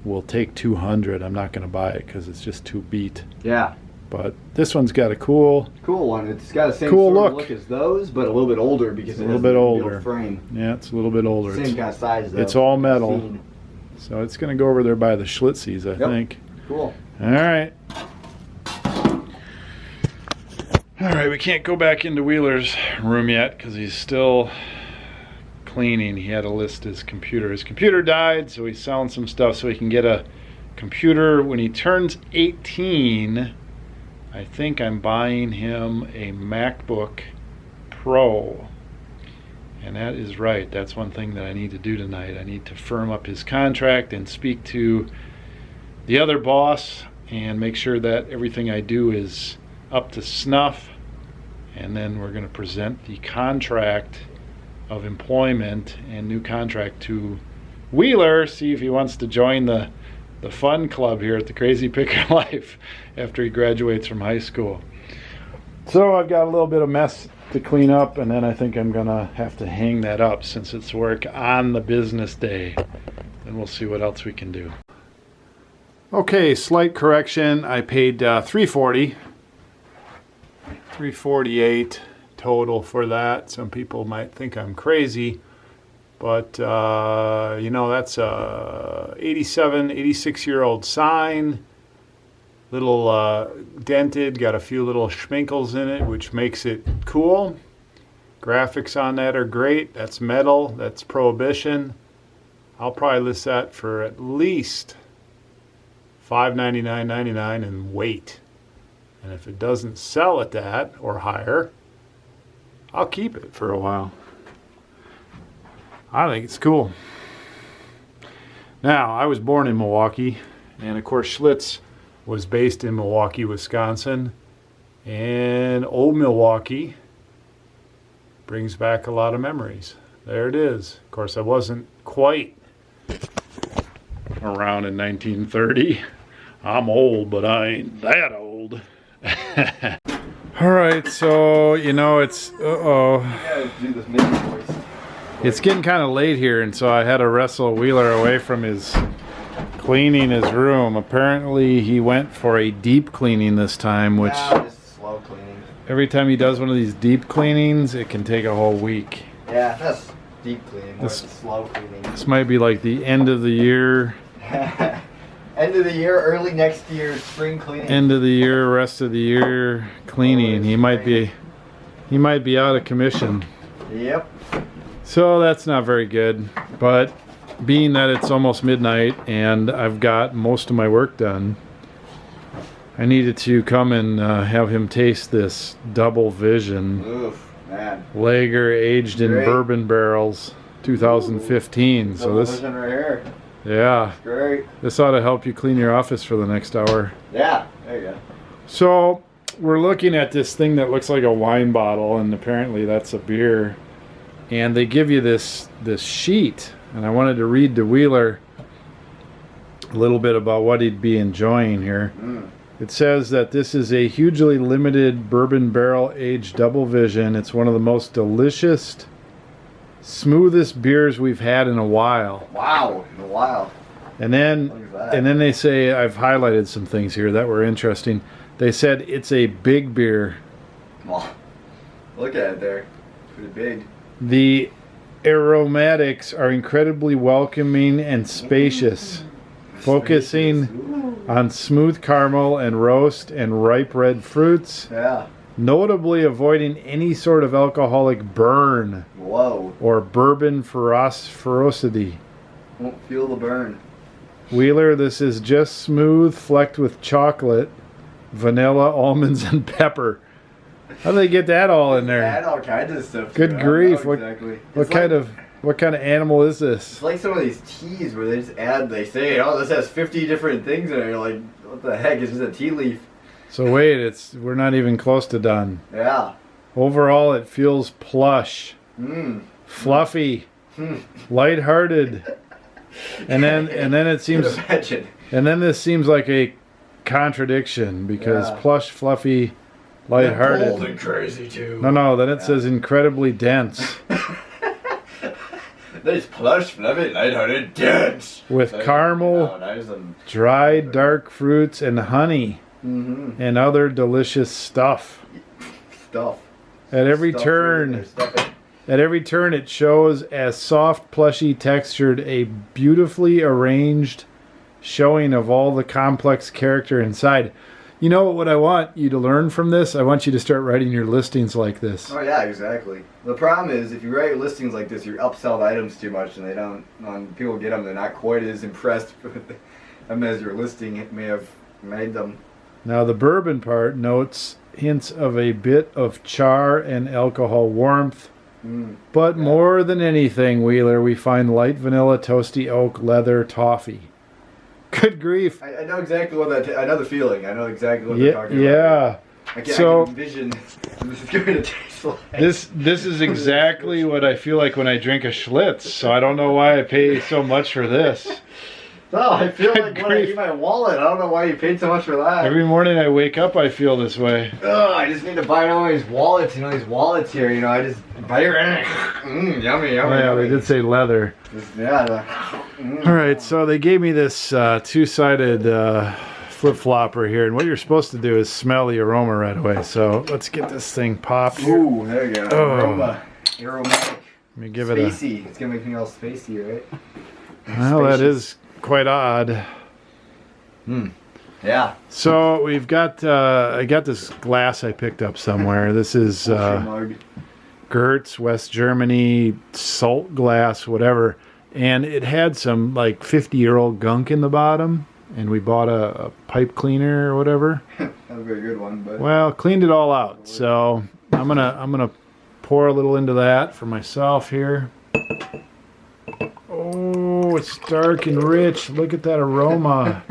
will take 200. I'm not going to buy it because it's just too beat. Yeah. But this one's got a cool one. It's got the same cool sort of look as those, but a little bit older because a little bit older frame. Yeah, it's a little bit older. Same kind of size though. It's all metal. So it's going to go over there by the Schlitzies, I think. Cool. All right. All right, we can't go back into Wheeler's room yet because he's still cleaning. He had to list his computer. His computer died, so he's selling some stuff so he can get a computer when he turns 18. I think I'm buying him a MacBook Pro. And that is right. That's one thing that I need to do tonight. I need to firm up his contract and speak to the other boss and make sure that everything I do is up to snuff. And then we're going to present the contract of employment and new contract to Wheeler, see if he wants to join the fun club here at the Crazy Picker Life after he graduates from high school. So I've got a little bit of mess to clean up, and then I think I'm gonna have to hang that up since it's work on the business day. Then we'll see what else we can do. Okay, slight correction. I paid $340, $348 total for that. Some people might think I'm crazy, but you know, that's a 86-year-old sign, little dented, got a few little schminkles in it, which makes it cool. Graphics on that are great. That's metal, that's Prohibition. I'll probably list that for at least $599.99 and wait. And if it doesn't sell at that or higher, I'll keep it for a while. I think it's cool. Now, I was born in Milwaukee, and of course Schlitz was based in Milwaukee, Wisconsin. And old Milwaukee brings back a lot of memories. There it is. Of course, I wasn't quite around in 1930. I'm old, but I ain't that old. All right, so you know it's Yeah, do this mini voice. it's getting kind of late here, and so I had to wrestle Wheeler away from his cleaning his room. Apparently, he went for a deep cleaning this time, which Just slow cleaning. every time he does one of these deep cleanings, it can take a whole week. Yeah, that's deep cleaning. More This- slow cleaning. This might be like the end of the year, End of the year, early next year, spring cleaning. end of the year, rest of the year cleaning. He might be out of commission. Yep. So that's not very good. But being that it's almost midnight and I've got most of my work done, I needed to come and have him taste this Double Vision Oof, man. Lager aged in Great. bourbon barrels, 2015. So Double this, Vision right here. yeah, Great. this ought to help you clean your office for the next hour. Yeah, there you go. So we're looking at this thing that looks like a wine bottle, and apparently that's a beer. And they give you this sheet, and I wanted to read to Wheeler a little bit about what he'd be enjoying here. It says that this is a hugely limited bourbon barrel aged Double Vision. It's one of the most delicious, smoothest beers we've had in a while. Wow, in a while. And then Look at that. and then they say, I've highlighted some things here that were interesting. They said it's a big beer. Well, look at it there. Pretty big. The aromatics are incredibly welcoming and spacious, focusing Ooh. on smooth caramel and roast and ripe red fruits, Yeah. notably avoiding any sort of alcoholic burn Whoa. or bourbon ferocity. Won't feel the burn. Wheeler, this is just smooth, flecked with chocolate, vanilla, almonds, and pepper. How do they get that all in there? Add all kinds of stuff. Good to it. I don't grief, know what- exactly. What It's kind like- of what kind of animal is this? It's like some of these teas where they just add. They say, "Oh, this has 50 different things in it." You're like, "What the heck? It's just a tea leaf." So wait, we're not even close to done. Yeah. Overall, it feels plush, Mmm. fluffy, lighthearted, and then it seems, Imagine. and then this seems like a contradiction because Yeah. plush, fluffy, Bold lighthearted. and crazy too. No, then it says incredibly dense There's plush, fluffy, lighthearted, dense. with caramel, Oh, nice and. dried dark fruits, and honey Mm-hmm. and other delicious stuff. Stuff. At every Stuff turn, in there, stuff it. At every turn, it shows as soft, plushy textured, a beautifully arranged showing of all the complex character inside. You know what I want you to learn from this? I want you to start writing your listings like this. Oh yeah, exactly. The problem is if you write listings like this, you upsell the items too much, and they don't. When people get them, they're not quite as impressed with them as your listing may have made them. Now, the bourbon part notes hints of a bit of char and alcohol warmth. But Yeah. more than anything, Wheeler, we find light vanilla, toasty oak, leather, toffee. Good grief. I know exactly what that. I know the feeling. I know exactly what they're Yeah, talking about. yeah. I So- can envision this is going to taste like. This is exactly what I feel like when I drink a Schlitz. So I don't know why I pay so much for this. Oh, I feel Good like when I grief. eat my wallet. I don't know why you paid so much for that. Every morning I wake up, I feel this way. Ugh, I just need to buy all these wallets. You know, these wallets here. You know, I just buy your. Yummy, yummy. Oh, yeah, they yummy. did say leather. All right, so they gave me this two-sided flip-flopper here, and what you're supposed to do is smell the aroma right away. So let's get this thing popped. Ooh, there you go. Oh. Aroma. Aromatic. Let me give it a... Spacey. It's going to make me all spacey, right? Well, that is quite odd. Yeah. So we've got, I got this glass I picked up somewhere. This is Mug. Gertz, West Germany, salt glass, whatever. And it had some like 50-year-old gunk in the bottom. And we bought a pipe cleaner or whatever. That would be a good one, but. Well, cleaned it all out. So I'm gonna pour a little into that for myself here. Oh, it's dark and rich. Look at that aroma.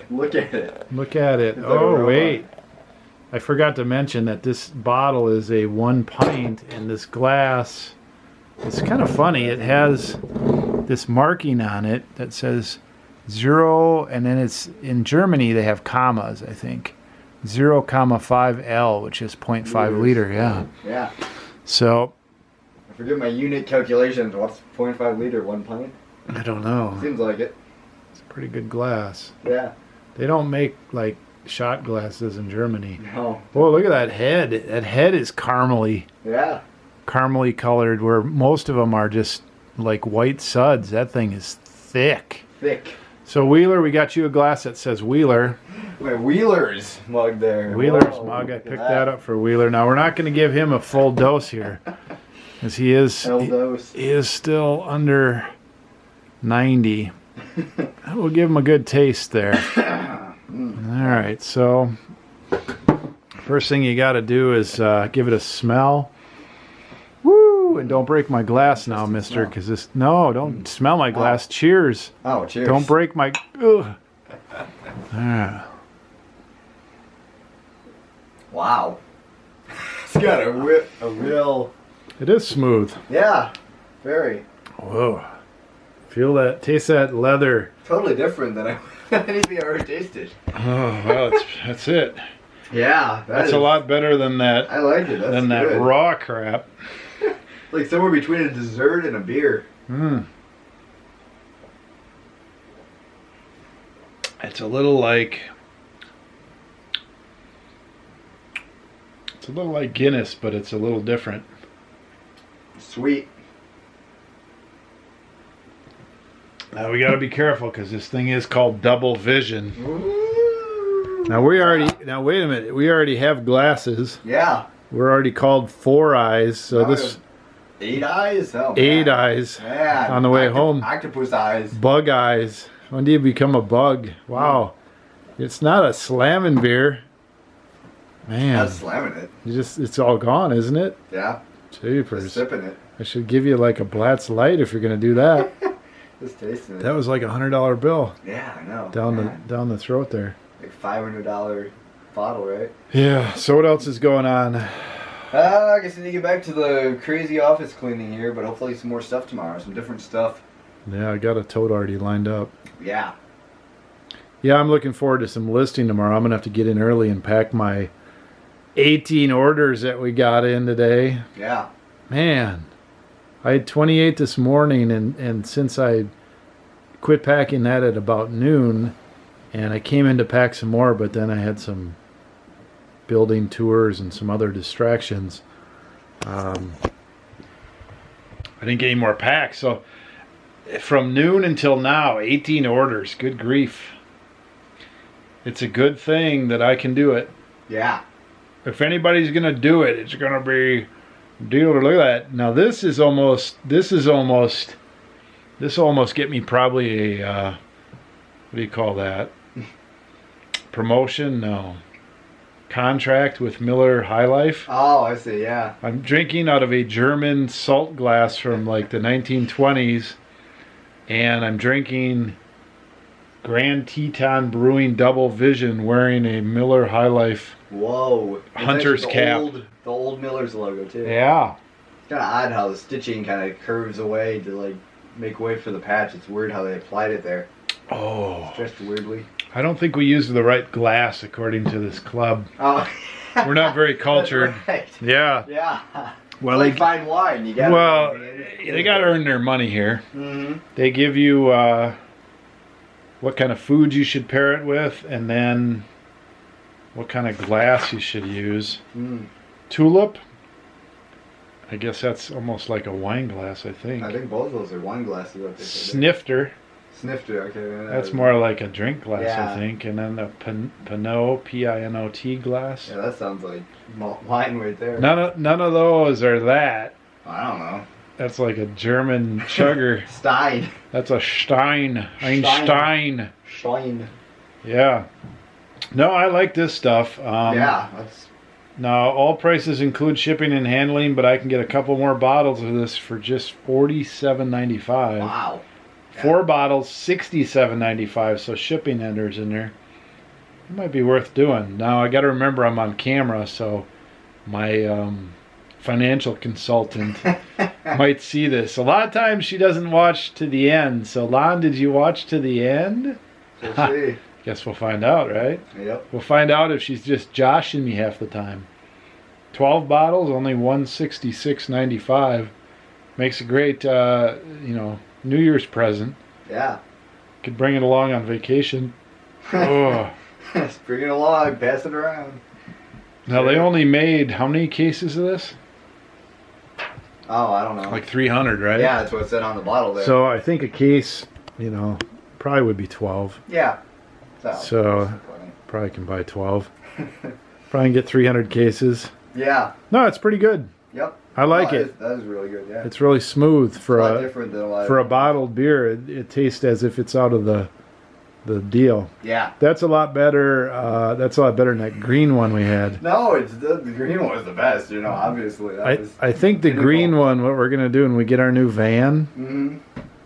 Look at it. Look at it. It's that Oh, aroma. wait. I forgot to mention that this bottle is a 1 pint, and this glass, it's kind of funny. It has this marking on it that says 0, and then it's in Germany they have commas, I think. 0,5L, which is 0.5 liter. Yeah. Yeah. So I forget my unit calculations. What's 0.5 liter, 1 pint? I don't know. Seems like it. It's a pretty good glass. Yeah. They don't make like shot glasses in Germany. No. Oh, look at that head. That head is caramely colored, where most of them are just like white suds. That thing is thick. Thick. So Wheeler, we got you a glass that says Wheeler. My Wheeler's mug there. Wheeler's Whoa, mug. I look at picked that up for Wheeler. Now we're not going to give him a full dose here, because he is still under 90. We'll give him a good taste there. All right, so first thing you got to do is give it a smell. Woo! And don't break my glass now, mister, because this... No, don't smell my glass. Oh. Cheers. Oh, cheers. Don't break my... Ugh. Wow. It's got a real... It is smooth. Yeah, very. Whoa. Feel that, taste that leather. Totally different than anything I ever tasted. Oh, well, that's it. Yeah. That's a lot better than that. I like it. That's than that good. Raw crap. Like somewhere between a dessert and a beer. It's a little like... It's a little like Guinness, but it's a little different. Sweet. Now we got to be careful because this thing is called Double Vision. Ooh. Now wait a minute. We already have glasses. Yeah. We're already called 4 Eyes. So this 8 eyes. Oh, 8 eyes. Man. On the way home. Octopus eyes. Bug eyes. When do you become a bug? Wow. It's not a slamming beer. Man. Not slamming it. It's all gone, isn't it? Yeah. Jeepers. Just sipping it. I should give you like a Blatz Light if you're gonna do that. Just tasting it. That was like $100 bill. Yeah, I know. Down the throat there. Like $500 bottle, right? Yeah. So what else is going on? I guess I need to get back to the crazy office cleaning here, but hopefully some more stuff tomorrow. Some different stuff. Yeah, I got a tote already lined up. Yeah. Yeah, I'm looking forward to some listing tomorrow. I'm gonna have to get in early and pack my 18 orders that we got in today. Yeah. Man, I had 28 this morning, and since I quit packing that at about noon, and I came in to pack some more, but then I had some building tours and some other distractions. I didn't get any more packs, so from noon until now, 18 orders. Good grief. It's a good thing that I can do it. Yeah. If anybody's gonna do it, it's gonna be dealer. Look at that. Now this will almost get me probably a what do you call that? Promotion? No. Contract with Miller High Life. Oh, I see. Yeah. I'm drinking out of a German salt glass from like the 1920s, and I'm drinking Grand Teton Brewing Double Vision wearing a Miller High Life. Whoa. Hunter's cap. The old Miller's logo too. Yeah. It's kind of odd how the stitching kind of curves away to like make way for the patch. It's weird how they applied it there. Oh. Stretched weirdly. I don't think we used the right glass according to this club. Oh. We're not very cultured. That's right. Yeah. Yeah. Well, like fine wine. You got. Well, they got to earn their money here. Mm-hmm. They give you what kind of food you should pair it with, and then what kind of glass you should use. Tulip. I guess that's almost like a wine glass, I think. I think both of those are wine glasses. What they Snifter. Snifter, okay. Man, that's more like a drink glass, yeah. I think. And then the Pinot, P-I-N-O-T glass. Yeah, that sounds like wine right there. None of those are that. I don't know. That's like a German chugger. Stein. That's a Stein. Ein Stein. Stein. Yeah. No, I like this stuff. Yeah, that's... Now, all prices include shipping and handling, but I can get a couple more bottles of this for just $47.95. Wow. 4 bottles, $67.95, so shipping enters in there. It might be worth doing. Now, I got to remember I'm on camera, so my financial consultant might see this. A lot of times she doesn't watch to the end. So, Lon, did you watch to the end? We'll see. Guess we'll find out, right? Yep. We'll find out if she's just joshing me half the time. 12 bottles, only $166.95. Makes a great, New Year's present. Yeah. Could bring it along on vacation. Oh. Just bring it along, pass it around. Now they only made how many cases of this? Oh, I don't know. Like 300, right? Yeah, that's what it said on the bottle there. So I think a case, probably would be 12. Yeah. So probably can buy 12. Probably can get 300 cases. Yeah. No, it's pretty good. Yep. I like it. That is really good, yeah. It's really smooth for a lot different than a lot for a bottled beer. It tastes as if it's out of the deal. Yeah. That's a lot better. That's a lot better than that green one we had. No, it's the green one was the best. Obviously. I think the green one. What we're gonna do when we get our new van,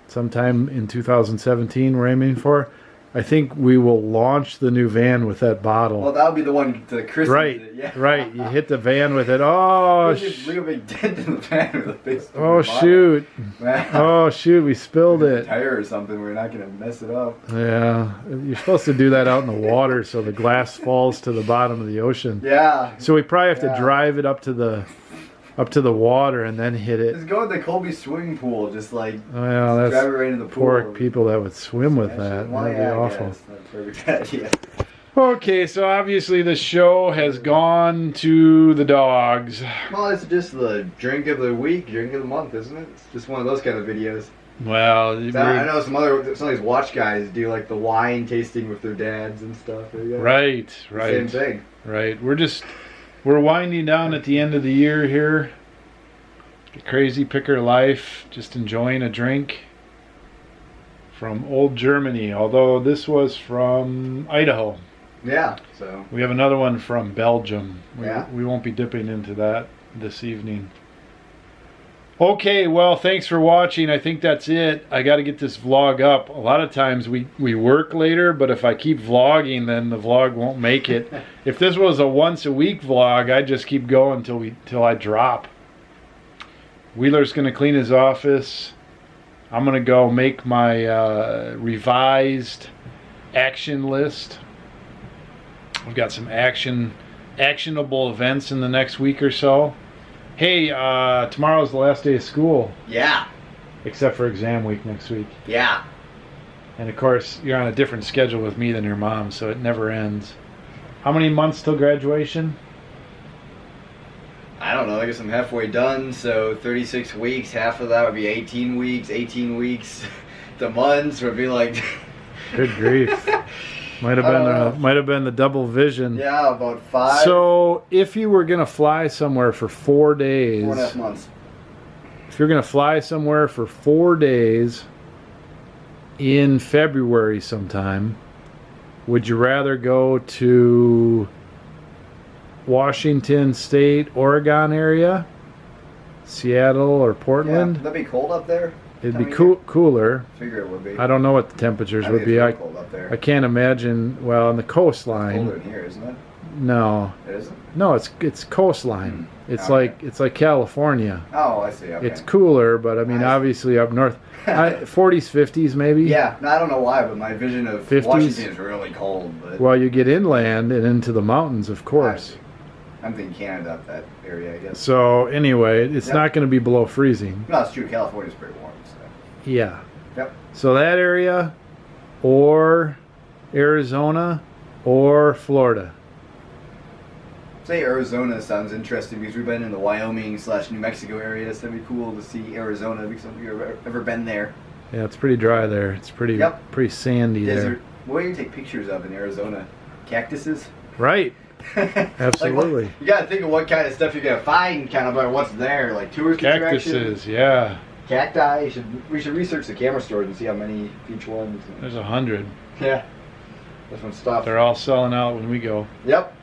sometime in 2017, we're aiming for. I think we will launch the new van with that bottle. Well, that would be the one to Christmas. Right, Yeah. right. You hit the van with it. Oh, There's a real big dent in the van with a big. Oh shoot! Oh shoot! We spilled it. Tire or something. We're not gonna mess it up. Yeah, you're supposed to do that out in the water so the glass falls to the bottom of the ocean. Yeah. So we probably have to drive it up to the water and then hit it. Just go to the Colby swimming pool, just like that's drive it right into the pool. Poor people that would swim with that. That'd be awful. That's very bad, yeah. Okay, so obviously the show has gone to the dogs. Well, it's just the drink of the week, drink of the month, isn't it? It's just one of those kind of videos. Well, I know some of these watch guys do like the wine tasting with their dads and stuff. Right. Same thing. Right. We're winding down at the end of the year here. The crazy picker life, just enjoying a drink from old Germany, although this was from Idaho. Yeah, so. We have another one from Belgium. Yeah. We won't be dipping into that this evening. Okay, well, thanks for watching. I think that's it. I got to get this vlog up. A lot of times we work later, but if I keep vlogging, then the vlog won't make it. If this was a once-a-week vlog, I'd just keep going till I drop. Wheeler's going to clean his office. I'm going to go make my revised action list. We've got some actionable events in the next week or so. Hey, tomorrow's the last day of school. Yeah. Except for exam week next week. Yeah. And of course, you're on a different schedule with me than your mom, so it never ends. How many months till graduation? I don't know. I guess I'm halfway done, so 36 weeks. Half of that would be 18 weeks. 18 weeks. The months would be like. Good grief. Might have been the double vision. Yeah, about 5. So if you were gonna fly somewhere for 4 days, 4.5 months. If you're gonna fly somewhere for 4 days in February sometime, would you rather go to Washington State, Oregon area, Seattle, or Portland? Yeah, that'd be cold up there. It'd be cooler. I figure it would be. I don't know what the temperatures would be. Cold up there. I can't imagine. Well, on the coastline. It's colder than here, isn't it? No. It isn't? No, it's coastline. It's like California. Oh, I see. Okay. It's cooler, but I mean, obviously up north, 40s, 50s maybe. Yeah, no, I don't know why, but my vision of 50s? Washington is really cold. But Well, you get inland and into the mountains, of course. I'm thinking Canada up that area, I guess. So anyway, it's not going to be below freezing. No, it's true. California's pretty warm. So. Yeah. Yep. So that area, or Arizona, or Florida. Say Arizona sounds interesting because we've been in the Wyoming/New Mexico area, so it'd be cool to see Arizona because you've ever been there. Yeah, it's pretty dry there. It's pretty sandy Desert. What do you take pictures of in Arizona? Cactuses? Right. Absolutely. Like you gotta think of what kind of stuff you're gonna find, kind of like what's there, like tourist Cactuses, attractions. yeah. Cacti. We should research the camera stores and see how many each one. There's 100. Yeah. Different stuff. They're all selling out when we go. Yep.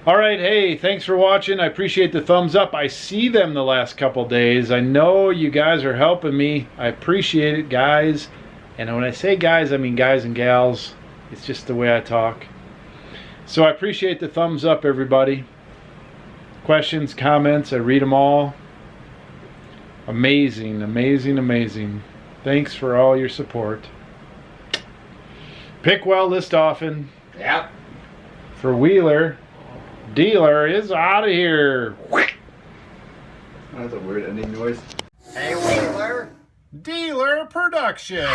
All right, hey, thanks for watching. I appreciate the thumbs up. I see them the last couple days. I know you guys are helping me. I appreciate it, guys. And when I say guys, I mean guys and gals. It's just the way I talk. So I appreciate the thumbs up, everybody. Questions, comments, I read them all. Amazing, amazing, amazing. Thanks for all your support. Pick well, list often. Yep. For Wheeler. Dealer is out of here. That's a weird ending noise. Hey, Wheeler. Dealer Production.